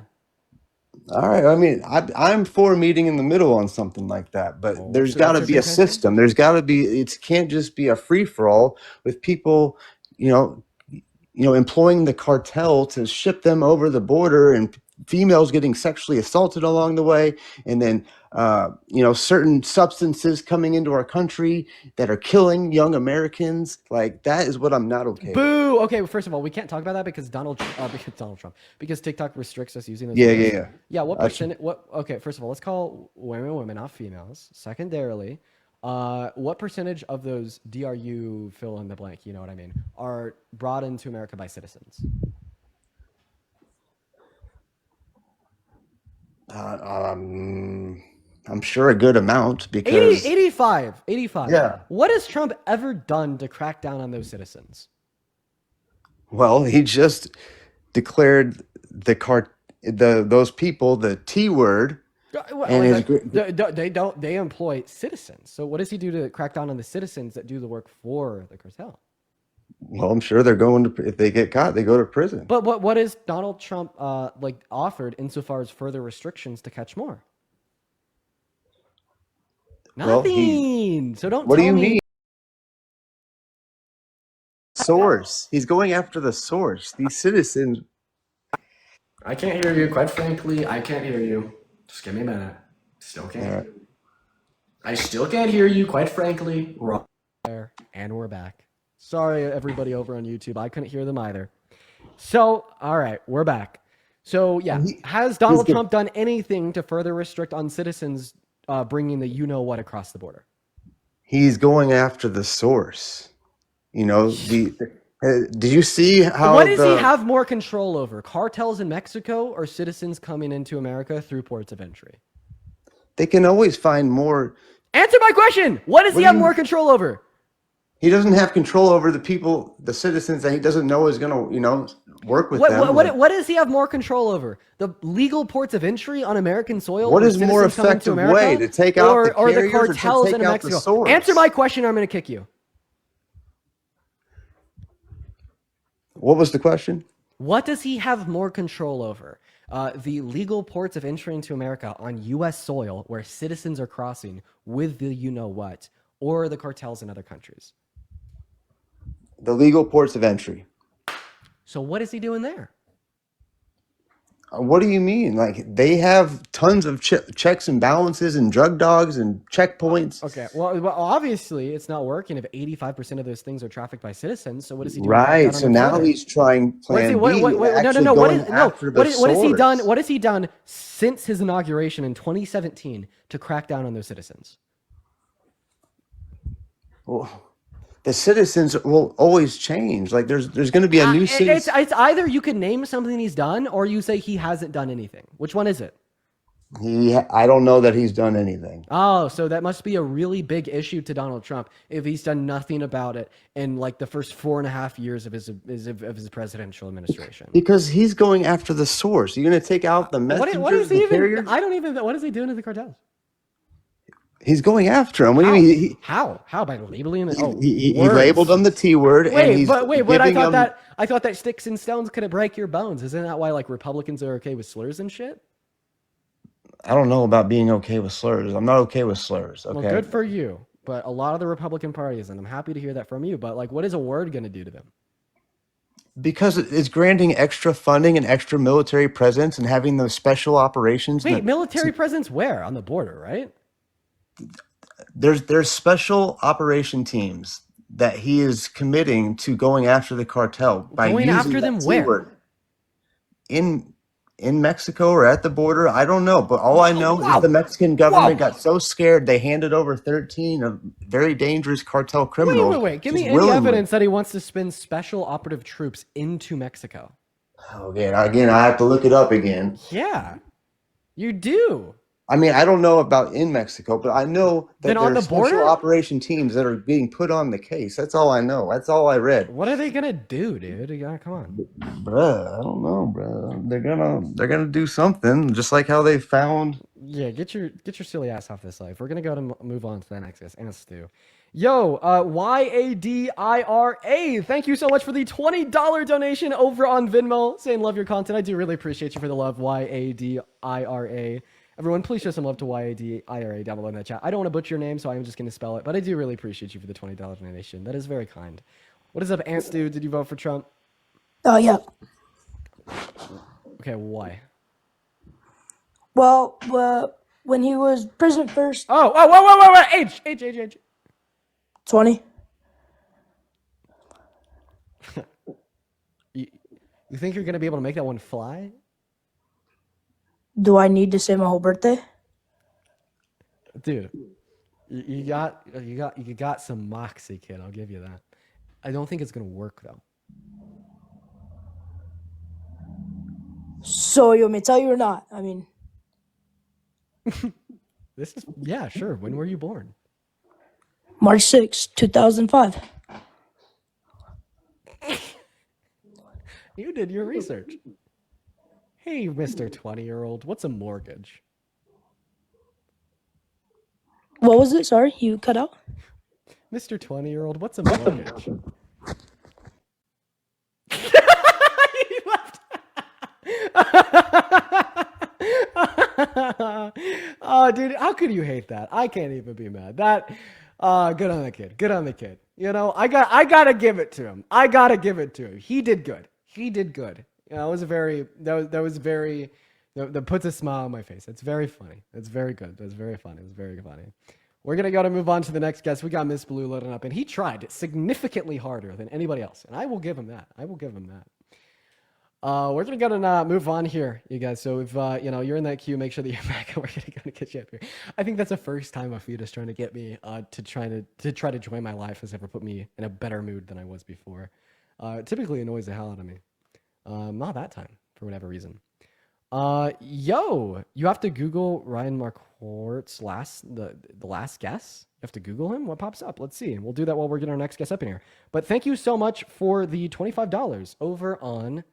All right. I mean, I'm for meeting in the middle on something like that, but there's got to be a system. There's got to be. It can't just be a free for all with people, employing the cartel to ship them over the border and females getting sexually assaulted along the way, and then certain substances coming into our country that are killing young Americans. Like, that is what I'm not okay with. Boo. Okay, well, first of all, we can't talk about that because because TikTok restricts us using those words. Yeah. What percent? Okay, first of all, let's call women, not females. Secondarily, what percentage of those DRU fill in the blank, you know what I mean, are brought into America by citizens? I'm sure a good amount, because 85. Yeah. What has Trump ever done to crack down on those citizens? Well, he just declared those people the T word. They employ citizens. So what does he do to crack down on the citizens that do the work for the cartel? Well, I'm sure they're if they get caught, they go to prison. But what is Donald Trump offered insofar as further restrictions to catch more? Nothing. So don't. What do you mean? Source. He's going after the source. These citizens. I can't hear you. Quite frankly, I can't hear you. Just give me a minute. Still can't hear you. I still can't hear you. Quite frankly, we're all there and we're back. Sorry, everybody over on YouTube. I couldn't hear them either. So, all right, we're back. So, yeah, has Donald Trump done anything to further restrict on citizens bringing the you-know-what across the border? He's going after the source. Did you see how? What does he have more control over? Cartels in Mexico or citizens coming into America through ports of entry? They can always find more. Answer my question. What does he have more control over? He doesn't have control over the citizens that he doesn't know is going to, work with them. What does he have more control over? The legal ports of entry on American soil? What is more effective way to take out the carriers or the cartels in Mexico? Answer my question or I'm going to kick you. What was the question? What does he have more control over? The legal ports of entry into America on U.S. soil where citizens are crossing with the you-know-what, or the cartels in other countries? The legal ports of entry. So what is he doing there? What do you mean? Like, they have tons of checks and balances and drug dogs and checkpoints. Okay, well, obviously it's not working if 85% of those things are trafficked by citizens. So what does he do? Right. So now he's trying plan B. No. What has he done? What has he done since his inauguration in 2017 to crack down on those citizens? Well, the citizens will always change. Like, there's going to be a new citizen. It's either you can name something he's done, or you say he hasn't done anything. Which one is it? I don't know that he's done anything. Oh, so that must be a really big issue to Donald Trump if he's done nothing about it in like the first 4.5 years of his presidential administration. Because he's going after the source. You're going to take out the messengers, what is he even? carriers? I don't even. What is he doing to the cartels? He's going after him. What do you mean? How? By labeling him? He labeled them the T word. But I thought that sticks and stones couldn't break your bones. Isn't that why like Republicans are okay with slurs and shit? I don't know about being okay with slurs. I'm not okay with slurs. Okay. Well, good for you. But a lot of the Republican Party is, and I'm happy to hear that from you. But like, what is a word going to do to them? Because it's granting extra funding and extra military presence and having those special operations. Wait, military presence where? On the border, right? There's special operation teams that he is committing to going after the cartel by going using after them T-word. Where? In Mexico or at the border, I don't know. But all I know is the Mexican government got so scared they handed over 13 of very dangerous cartel criminals. Wait. Give me any evidence that he wants to spend special operative troops into Mexico. Again, I have to look it up again. Yeah, you do. I mean, I don't know about in Mexico, but I know that there are special operation teams that are being put on the case. That's all I know. That's all I read. What are they gonna do, dude? Come on, bruh. I don't know, bruh. They're gonna do something, just like how they found. Yeah, get your silly ass off this life. We're gonna go to move on to the next guest, and Stu. Yo, YADIRA, thank you so much for the $20 donation over on Venmo. Saying love your content. I do really appreciate you for the love, YADIRA. Everyone, please show some love to YADIRA down below in the chat. I don't want to butcher your name, so I'm just going to spell it, but I do really appreciate you for the $20 donation. That is very kind. What is up, Ant Stu? Did you vote for Trump? Oh, yeah. Okay, why? Well, when he was president first. Wait. Age. 20. You think you're going to be able to make that one fly? Do I need to say my whole birthday? Dude, you got some moxie, kid. I'll give you that. I don't think it's going to work, though. So you want me to tell you or not? I mean. Yeah, sure. When were you born? March 6, 2005. You did your research. Hey, Mr. 20-year-old, what's a mortgage? What was it? Sorry, you cut out? Mr. 20-year-old, what's a mortgage? He left. Oh, dude, how could you hate that? I can't even be mad. Good on the kid. Good on the kid. You know, I gotta give it to him. He did good. You know, that puts a smile on my face. It's very funny. It's very good. It's very funny. We're going to move on to the next guest. We got Miss Blue loading up, and he tried significantly harder than anybody else, and I will give him that. We're going to move on here, you guys. So if, you're in that queue, make sure that you're back, and we're going to get you up here. I think that's the first time a feud is trying to get me to try to join my life has ever put me in a better mood than I was before. Typically annoys the hell out of me. Not that time, for whatever reason. You have to Google Ryan Marquardt's the last guess. You have to Google him. What pops up? Let's see. And we'll do that while we're getting our next guest up in here. But thank you so much for the $25 over on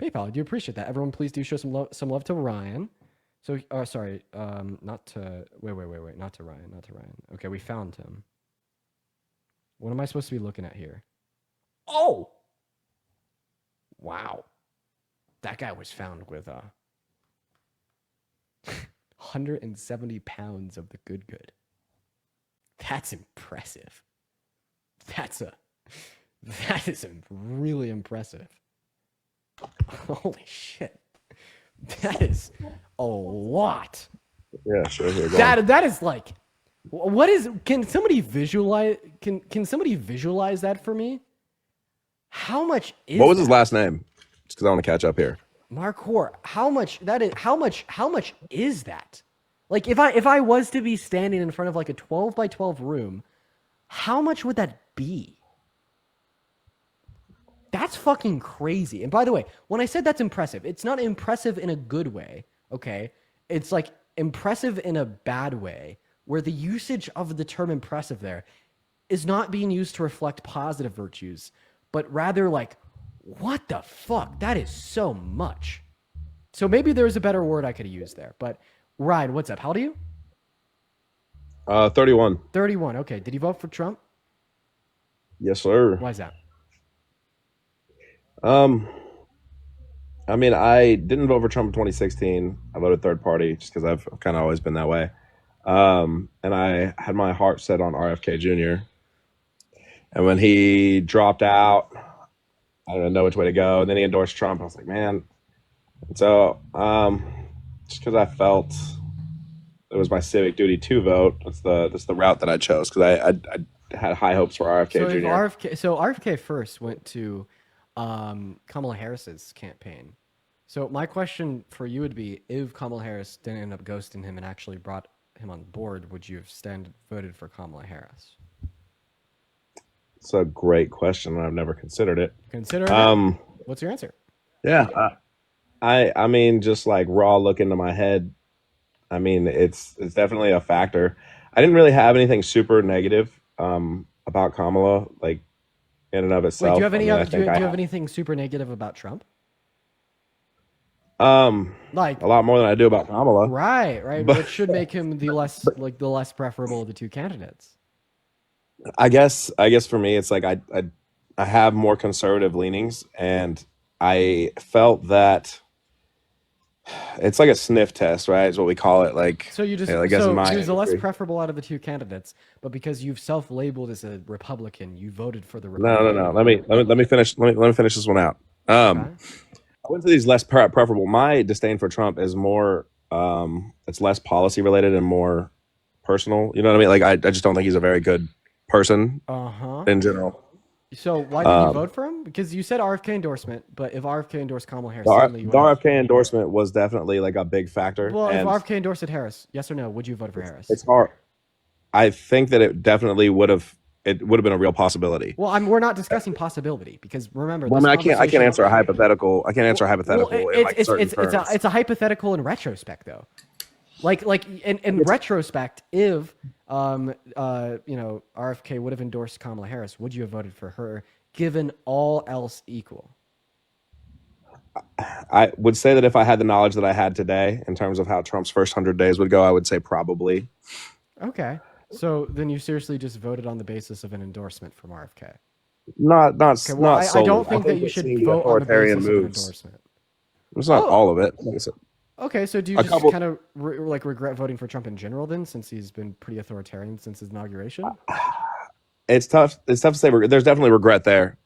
PayPal. I do appreciate that. Everyone, please do show some love to Ryan. So, sorry, not to wait, not to Ryan. Okay, we found him. What am I supposed to be looking at here? Oh, wow, that guy was found with 170 pounds of the good. That's impressive. That is really impressive. Holy shit. That is a lot. Yeah, sure. Here, that is like, can somebody visualize that for me? How much is What was his last name? Just because I want to catch up here. Marquardt, how much is that? Like if I was to be standing in front of like a 12 by 12 room, how much would that be? That's fucking crazy. And by the way, when I said that's impressive, it's not impressive in a good way, okay? It's like impressive in a bad way, where the usage of the term impressive there is not being used to reflect positive virtues, but rather like, what the fuck? That is so much. So maybe there's a better word I could have used there. But Ryan, what's up? How old are you? 31. 31. Okay. Did you vote for Trump? Yes, sir. Why is that? I mean, I didn't vote for Trump in 2016. I voted third party just because I've kind of always been that way. And I had my heart set on RFK Jr. And when he dropped out, I didn't know which way to go. And then he endorsed Trump. I was like, man. And so just because I felt it was my civic duty to vote, that's the route that I chose, because I had high hopes for RFK Jr. So RFK first went to Kamala Harris's campaign. So my question for you would be, if Kamala Harris didn't end up ghosting him and actually brought him on board, would you have voted for Kamala Harris? It's a great question. I've never considered it. What's your answer? Yeah. I mean, just like raw look into my head, I mean, it's definitely a factor. I didn't really have anything super negative about Kamala, like in and of Wait, do you itself. have I any mean, I other? Do think you, I do you have anything super negative about Trump? Like a lot more than I do about Kamala. right, But which should make him the less preferable of the two candidates. I guess for me, it's like I have more conservative leanings, and I felt that it's like a sniff test, right? Is what we call it. Like, So you just I guess in my he was the less industry. preferable out of the two candidates, but because you've self-labeled as a Republican, you voted for the Republican. No. Let me finish. Let me finish this one out. Okay. I went to these less preferable. My disdain for Trump is more. It's less policy related and more personal. You know what I mean? Like, I just don't think he's a very good person in general. So why did you vote for him? Because you said RFK endorsement, but if RFK endorsed Kamala Harris, The RFK endorsement was definitely like a big factor. Well, if RFK endorsed Harris, yes or no, would you vote for Harris? It's hard. I think that it definitely would have. It would have been a real possibility. Well, we're not discussing possibility because remember. Well, I can't answer a hypothetical. I can't answer a hypothetical. It's a hypothetical in retrospect, though. Like in retrospect, if RFK would have endorsed Kamala Harris, would you have voted for her, given all else equal? I would say that if I had the knowledge that I had today in terms of how Trump's first 100 days would go, I would say probably. Okay. So then you seriously just voted on the basis of an endorsement from RFK? Not solely. I don't think that you should vote on the basis of an endorsement. It's not all of it. Okay, so do you just kind of regret voting for Trump in general then, since he's been pretty authoritarian since his inauguration? It's tough. It's tough to say. There's definitely regret there.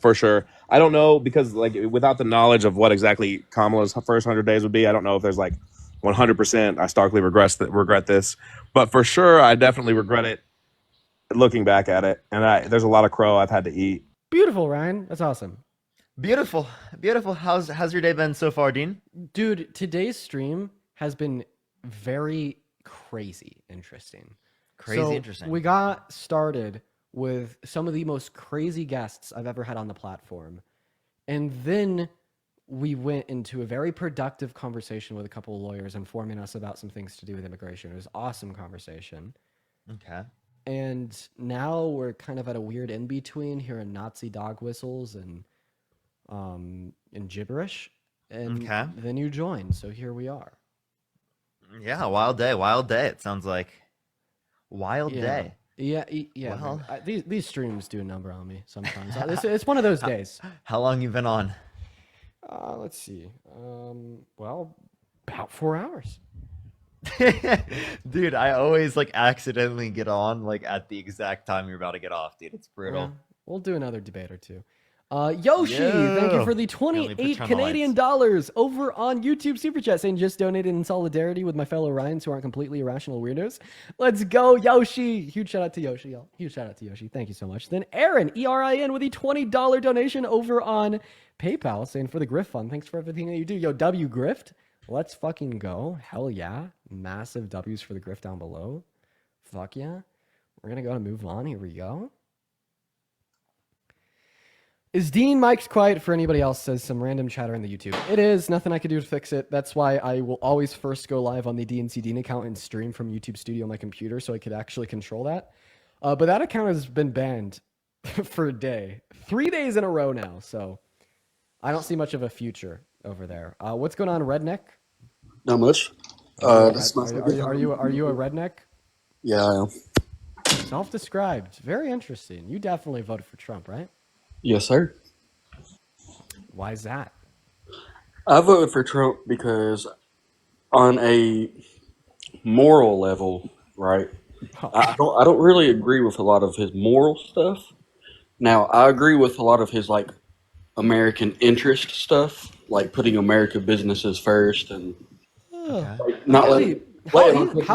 For sure. I don't know because without the knowledge of what exactly Kamala's first 100 days would be, I don't know if there's 100%. I starkly regret this, but for sure, I definitely regret it. Looking back at it, and there's a lot of crow I've had to eat. Beautiful, Ryan. That's awesome. Beautiful. How's your day been so far, Dean? Dude, today's stream has been very crazy interesting. Interesting. We got started with some of the most crazy guests I've ever had on the platform. And then we went into a very productive conversation with a couple of lawyers informing us about some things to do with immigration. It was an awesome conversation. Okay. And now we're kind of at a weird in-between, hearing Nazi dog whistles and gibberish. And then you joined, so here we are. Yeah, wild day. It sounds like wild day. Yeah. Well, these streams do a number on me sometimes. It's one of those days. How long you been on? Let's see. Well, about 4 hours. Dude, I always accidentally get on at the exact time you're about to get off, dude. It's brutal. Yeah, we'll do another debate or two. Yoshi, thank you for the 28 Canadian dollars over on YouTube Super Chat, saying just donated in solidarity with my fellow Ryans who aren't completely irrational weirdos. Let's go, Yoshi. Huge shout out to Yoshi, y'all. Huge shout out to Yoshi. Thank you so much. Then Aaron, ERIN, with a $20 donation over on PayPal, saying for the Grift Fund. Thanks for everything that you do. Yo, W Grift. Let's fucking go. Hell yeah. Massive W's for the Grift down below. Fuck yeah. We're going to go to move on. Here we go. Is Dean Mike's quiet for anybody else? Says some random chatter in the YouTube. It is. Nothing I can do to fix it. That's why I will always first go live on the DNC Dean account and stream from YouTube Studio on my computer so I could actually control that. But that account has been banned for a day. 3 days in a row now. So I don't see much of a future over there. What's going on, Redneck? Not much. Are you a redneck? Yeah, I am. Self-described. Very interesting. You definitely voted for Trump, right? Yes, sir. Why is that? I voted for Trump because on a moral level, right, I don't really agree with a lot of his moral stuff. Now, I agree with a lot of his American interest stuff, like putting American businesses first and how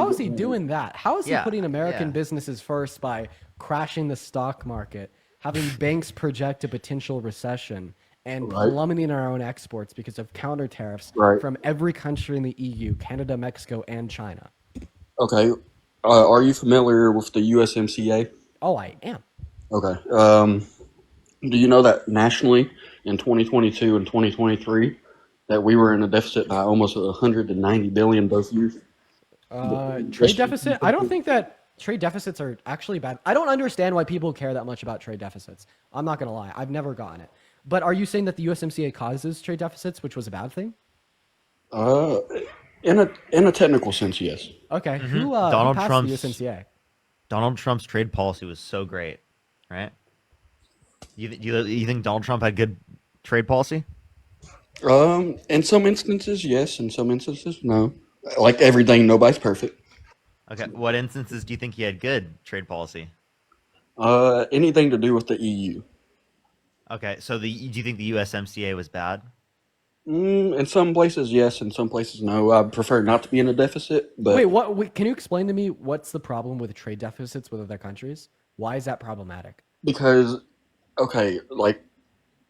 is he doing that? How is he putting American businesses first by crashing the stock market, having banks project a potential recession, and plummeting our own exports because of counter tariffs from every country in the EU, Canada, Mexico, and China? Okay. Are you familiar with the USMCA? Oh, I am. Okay. Do you know that nationally in 2022 and 2023 that we were in a deficit by almost 190 billion both years? Trade deficit? I don't think that trade deficits are actually bad. I don't understand why people care that much about trade deficits. I'm not going to lie. I've never gotten it. But are you saying that the USMCA causes trade deficits, which was a bad thing? In a technical sense, yes. Okay. Mm-hmm. Who passed the USMCA? Donald Trump's trade policy was so great, right? You think Donald Trump had good trade policy? In some instances, yes. In some instances, no. Like everything, nobody's perfect. Okay. What instances do you think he had good trade policy? Anything to do with the EU. Okay. So do you think the USMCA was bad? In some places, yes. In some places, no. I prefer not to be in a deficit. But Wait, can you explain to me what's the problem with trade deficits with other countries? Why is that problematic? Because, okay,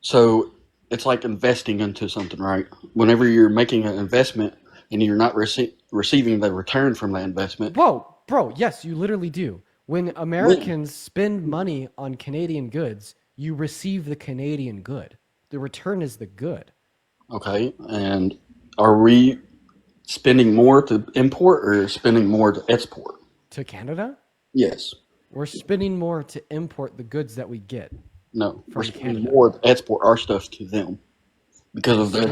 so it's like investing into something, right? Whenever you're making an investment and you're not receiving the return from that investment. Whoa, bro, yes, you literally do. When Americans spend money on Canadian goods, you receive the Canadian good. The return is the good. Okay, and are we spending more to import or spending more to export? To Canada? Yes. We're spending more to import the goods that we get. No, we're spending more to export our stuff to them because of their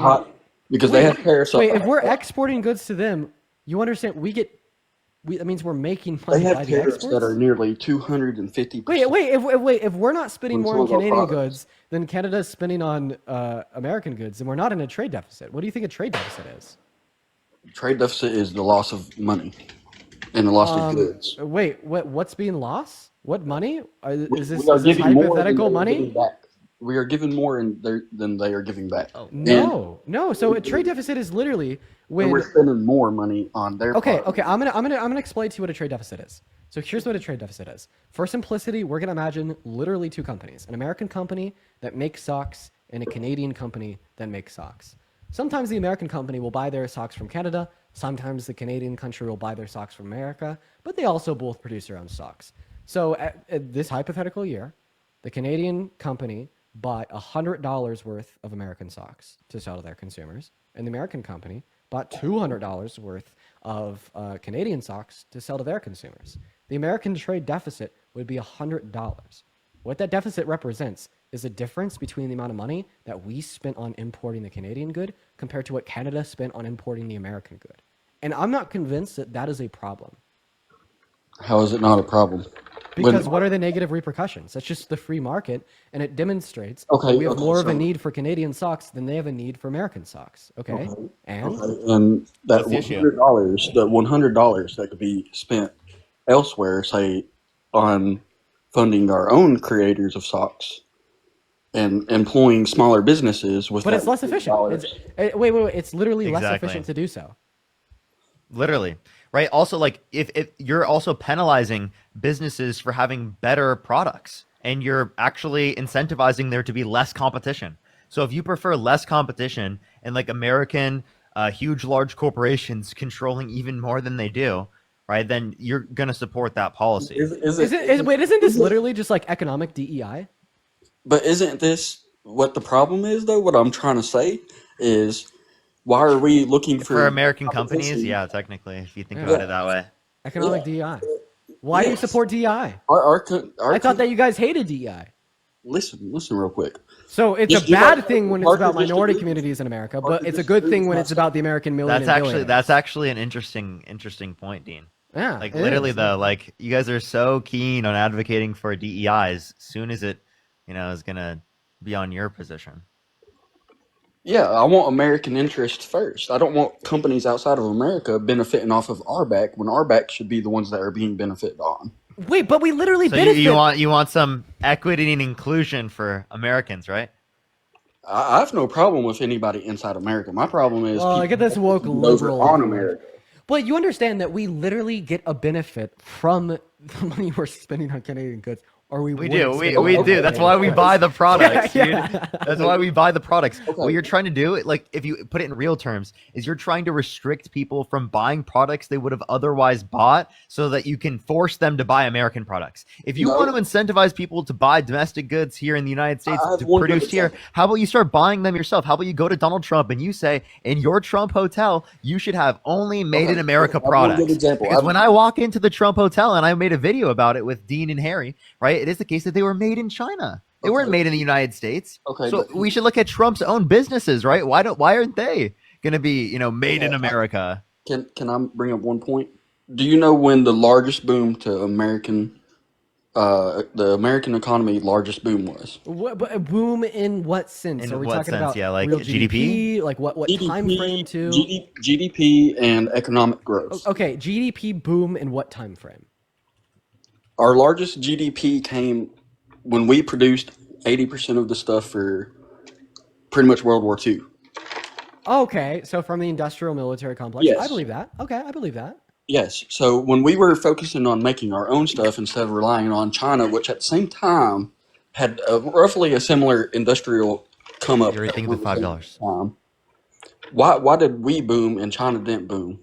they have tariffs. Wait, if we're exporting goods to them, you understand? That means we're making money. They have by tariffs the that are nearly 250%. Wait. If we're not spending more on Canadian goods than Canada's spending on American goods, then we're not in a trade deficit. What do you think a trade deficit is? Trade deficit is the loss of money and the loss of goods. Wait, what's being lost? What money? Is this hypothetical money? We are giving more than they are giving back. Oh. No. So a trade deficit is literally when we're spending more money on their. Okay. I'm gonna explain to you what a trade deficit is. So here's what a trade deficit is. For simplicity, we're gonna imagine literally two companies: an American company that makes socks and a Canadian company that makes socks. Sometimes the American company will buy their socks from Canada. Sometimes the Canadian country will buy their socks from America, but they also both produce their own socks. So at this hypothetical year, the Canadian company bought $100 worth of American socks to sell to their consumers, and the American company bought $200 worth of Canadian socks to sell to their consumers. The American trade deficit would be $100. What that deficit represents is the difference between the amount of money that we spent on importing the Canadian good compared to what Canada spent on importing the American good. And I'm not convinced that that is a problem. How is it not a problem? Because what are the negative repercussions? That's just the free market, and it demonstrates that we have more of a need for Canadian socks than they have a need for American socks. Okay. And that $100 that could be spent elsewhere, say on funding our own creators of socks and employing smaller businesses. But it's less efficient. It's literally less efficient to do so. Literally. Right. Also, like if you're also penalizing businesses for having better products, and you're actually incentivizing there to be less competition. So if you prefer less competition and like American huge large corporations controlling even more than they do, right, then you're gonna support that policy. Isn't this literally just like economic DEI? But isn't this what the problem is, though? What I'm trying to say is, why are we looking for American companies? Yeah, technically, if you think about it that way. Economic DEI. Why do you support DEI? I thought that you guys hated DEI. Listen real quick. So it's a bad thing when it's about minority communities in America, but it's a good thing when it's about the American million. That's actually an interesting point, Dean. Yeah. Like literally though, like you guys are so keen on advocating for DEI as soon as it, is gonna be on your position. Yeah, I want American interests first. I don't want companies outside of America benefiting off of our back when our back should be the ones that are being benefited on. Wait, but we literally benefit. You want some equity and inclusion for Americans, right? I have no problem with anybody inside America. My problem is I get this woke liberal on America. But you understand that we literally get a benefit from the money we're spending on Canadian goods. or we We wouldn't do. stay We in do. That's why we buy the products, dude. Yeah. That's why we buy the products. Okay. What you're trying to do, like if you put it in real terms, is you're trying to restrict people from buying products they would have otherwise bought so that you can force them to buy American products. If you No. want to incentivize people to buy domestic goods here in the United States I have to one good produce here, example. how about you start buying them yourself? How about you go to Donald Trump and you say, in your Trump hotel, you should have only made in America I have one good products. example. Because when I walk into the Trump hotel, and I made a video about it with Dean and Harry, right? It is the case that they were made in China. They weren't made in the United States. Okay, So but- we should look at Trump's own businesses, right? Why aren't they going to be, made in America? Can I bring up one point? Do you know when the largest boom to the American economy largest boom was? But a boom in what sense? In Are we what talking sense? about Yeah, like real GDP? Like what time frame too? GDP and economic growth. Okay, GDP boom in what time frame? Our largest GDP came when we produced 80% of the stuff for pretty much World War II. Okay, so from the industrial military complex. Yes. I believe that. Okay, I believe that. Yes. So when we were focusing on making our own stuff instead of relying on China, which at the same time had roughly a similar industrial come up. You're thinking the $5. Why did we boom and China didn't boom?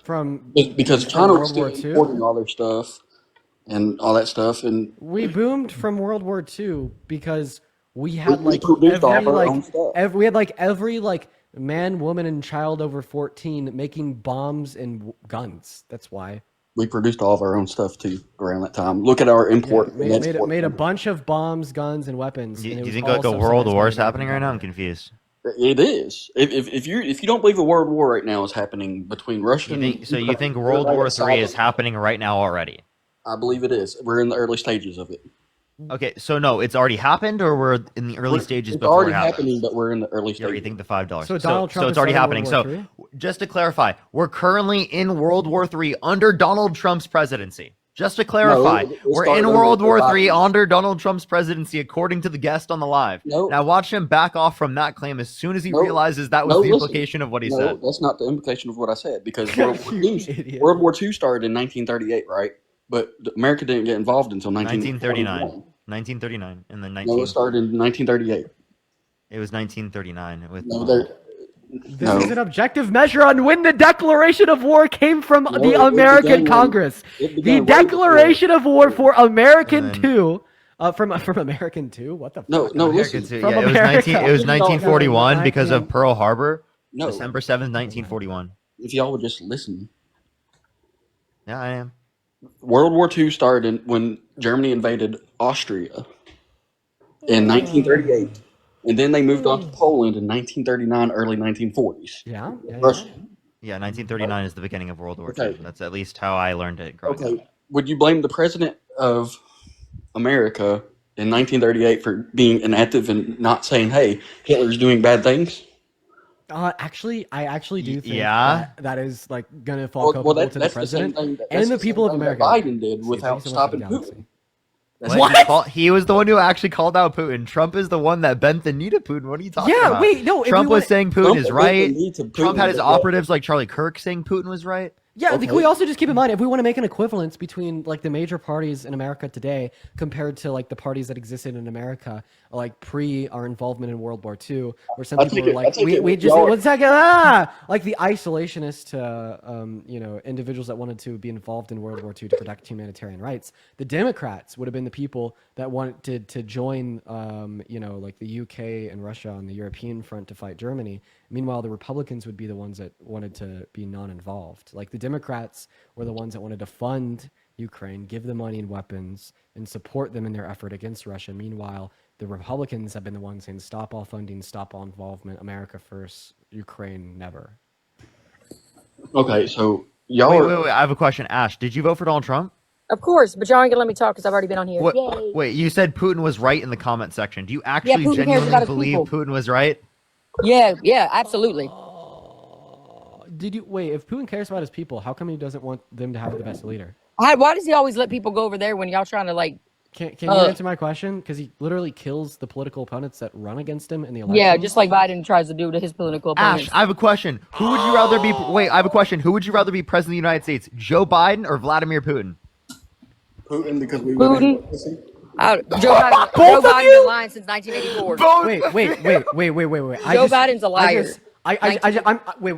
Because China was World still War II? importing all their stuff and all that stuff, and We boomed from World War II because we had we produced all of our own stuff. we had every man, woman, and child over 14 making bombs and guns. That's why. We produced all of our own stuff too around that time. Look at our import. Yeah, made a bunch of bombs, guns, and weapons. Do and it you was think all like a world subsidized war by is the happening right American now? I'm government. confused. It is. If you don't believe a world war right now is happening between Russia and You think World War III is happening right now already? I believe it is. We're in the early stages of it. Okay, so no, it's already happened, or we're in the early stages It's before already it happens? happening, but we're in the early You already stages. think the $5. So Donald Trump it's is already starting happening. World War So just to clarify, we're currently in World War III under Donald Trump's presidency. Just to clarify, it we're started in under World War Biden. III under Donald Trump's presidency, according to the guest on the live. No. Now watch him back off from that claim as soon as he No. realizes that was No, the listen. implication of what he No, said. that's not the implication of what I said, because You World idiot. War II started in 1938, right? But America didn't get involved until 1939. 1939, and then No, it started in 1938. It was 1939 with. This is an objective measure on when the declaration of war came from No, the it American began when- Congress. it The began way declaration of war for American And then- 2. From American 2? What the fuck? No, American listen. too. Yeah, it was America. 1941 because of Pearl Harbor. No. December 7th, 1941. If y'all would just listen. Yeah, I am. World War II started when Germany invaded Austria in 1938. And then they moved on to Poland in 1939, early 1940s. Yeah. Russia. Yeah, 1939 is the beginning of World War II. Okay. That's at least how I learned it growing up. Okay. Would you blame the president of America in 1938 for being inactive and not saying, hey, Hitler's doing bad things? I actually do think Yeah. that is gonna fall culpable to the that's the same president thing that's and the same people of thing that America. Biden did See, without thank you so much for stopping the Putin. galaxy. He was the one who actually called out Putin. Trump is the one that bent the knee to Putin. What are you talking Yeah, about? wait, no, if Trump we was wanna- saying Putin Trump is bent the right. knee to Trump Putin, had his but- operatives like Charlie Kirk saying Putin was right. Yeah, Okay. we also just keep in mind if we want to make an equivalence between the major parties in America today compared to the parties that existed in America pre our involvement in World War II, where some I people take were it- I take it we with just y'all- one second the isolationist individuals that wanted to be involved in World War II to protect humanitarian rights. The Democrats would have been the people that wanted to join the UK and Russia on the European front to fight Germany. Meanwhile, the Republicans would be the ones that wanted to be non-involved. The Democrats were the ones that wanted to fund Ukraine, give them money and weapons, and support them in their effort against Russia. Meanwhile, the Republicans have been the ones saying, stop all funding, stop all involvement, America first, Ukraine never. Okay, so y'all Wait. I have a question. Ash, did you vote for Donald Trump? Of course, but y'all ain't gonna let me talk because I've already been on here. Yay. Wait, you said Putin was right in the comment section. Do you actually Putin cares genuinely about his believe people. Putin was right? Yeah, absolutely. If Putin cares about his people, how come he doesn't want them to have the best leader? Why does he always let people go over there when y'all trying to Can you answer my question? Because he literally kills the political opponents that run against him in the election. Yeah, just like Biden tries to do to his political opponents. Ash, I have a question. Who would you rather be? Wait, I have a question. Who would you rather be president of the United States, Joe Biden or Vladimir Putin? Putin, because we live in Putin. democracy. Joe Biden's been lying since 1984. Wait. Joe Biden's a liar. Wait.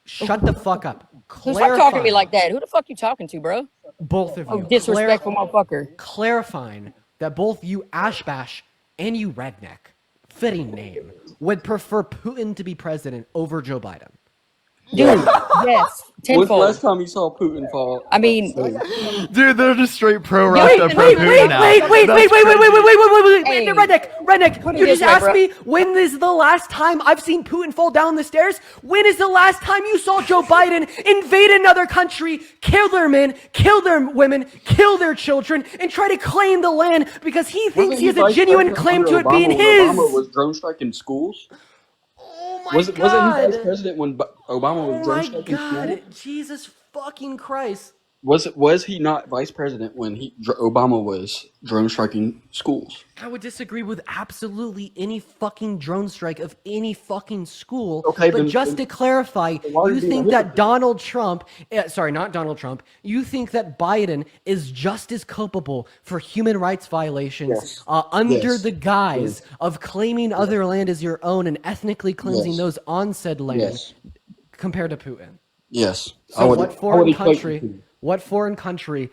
Shut the fuck up. Stop talking to me like that. Who the fuck you talking to, bro? Both of you. Disrespectful motherfucker. Clarifying that both you Ashbash and you Redneck, fitting name, would prefer Putin to be president over Joe Biden. Dude, yes. When's the Tenfold. last time you saw Putin fall? I mean, Dude, they're just straight pro Russia, pro Wait, Putin now. Hey. Redneck, you this just way, asked bro. me when is the last time I've seen Putin fall down the stairs? When is the last time you saw Joe Biden invade another country, kill their men, kill their women, kill their children, and try to claim the land because he thinks he has a genuine claim to it being his? Obama was drone striking schools. Oh my Wasn't he vice president when Obama was drone striking schools? Jesus fucking Christ. Was he not vice president when Obama was drone striking schools? I would disagree with absolutely any fucking drone strike of any fucking school. Okay, but just to clarify, you think that Donald Trump, sorry, not Donald Trump, you think that Biden is just as culpable for human rights violations under the guise of claiming other land as your own and ethnically cleansing those on said land compared to Putin? Yes. So what foreign country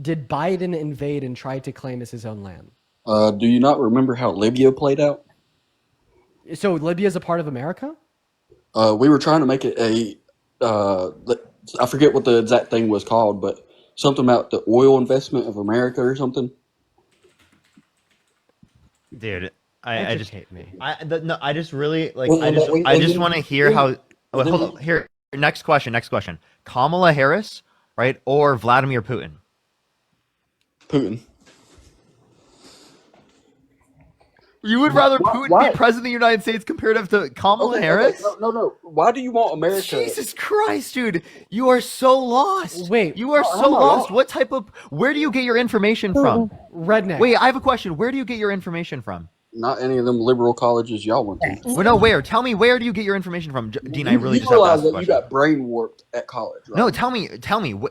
did Biden invade and try to claim as his own land? Do you not remember how Libya played out? So Libya is a part of America? We were trying to make it I forget what the exact thing was called, but something about the oil investment of America or something. Dude, I just hate me. I just really like. I just want to hear how. Oh, hold on. Here, next question. Kamala Harris, right, or Vladimir Putin? Putin. You would rather Putin be president of the United States compared to Kamala Harris? No. Why do you want America? Jesus Christ, dude. You are so lost. Wait. You are so lost. What type of... Where do you get your information from? Redneck. Wait, I have a question. Where do you get your information from? Not any of them liberal colleges y'all went to. Well, no, where? Tell me, where do you get your information from? Dean, I really you just have to ask realize a that question. you got brain warped at college, right? No, tell me.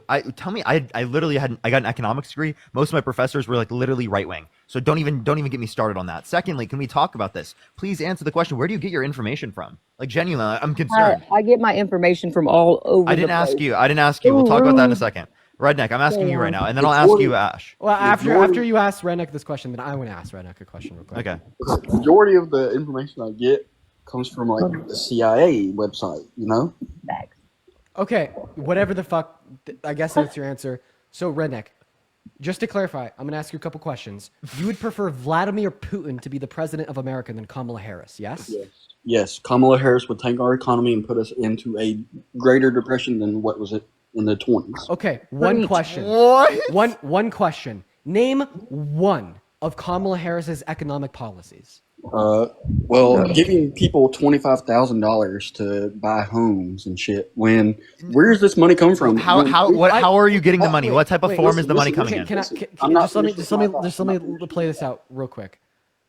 I literally I got an economics degree. Most of my professors were like literally right wing. So don't even get me started on that. Secondly, can we talk about this? Please answer the question. Where do you get your information from? Like genuinely, I'm concerned. I get my information from all over. I didn't ask you. We'll talk about that in a second. Redneck, I'm asking you right now, and then I'll ask you, Ash. Well, after you ask Redneck this question, then I want to ask Redneck a question real quick. Okay. The majority of the information I get comes from like the CIA website, you know? Okay, whatever the fuck, I guess that's your answer. So, Redneck, just to clarify, I'm going to ask you a couple questions. You would prefer Vladimir Putin to be the president of America than Kamala Harris, yes? Yes. Kamala Harris would tank our economy and put us into a greater depression than what was it in the 20s. Okay, one question. What? One question. Name one of Kamala Harris's economic policies. Well, giving people $25,000 to buy homes and shit. Where's this money come from? How are you getting the money? What type of form is the money coming in? Just let me play this out real quick.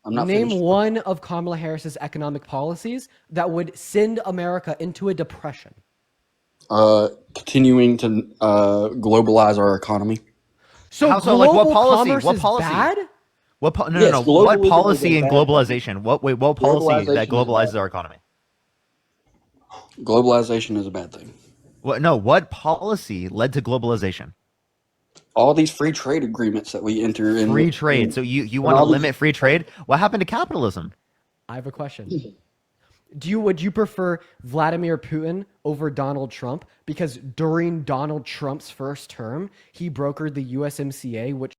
Name one of Kamala Harris's economic policies that would send America into a depression. Continuing to globalize our economy. So like what policy? What policy? Bad? What policy in globalization? What policy that globalizes our economy? Globalization is a bad thing. What policy led to globalization? All these free trade agreements that we enter in. Free trade. So you want to limit free trade? What happened to capitalism? I have a question. Would you prefer Vladimir Putin over Donald Trump? Because during Donald Trump's first term, he brokered the USMCA, which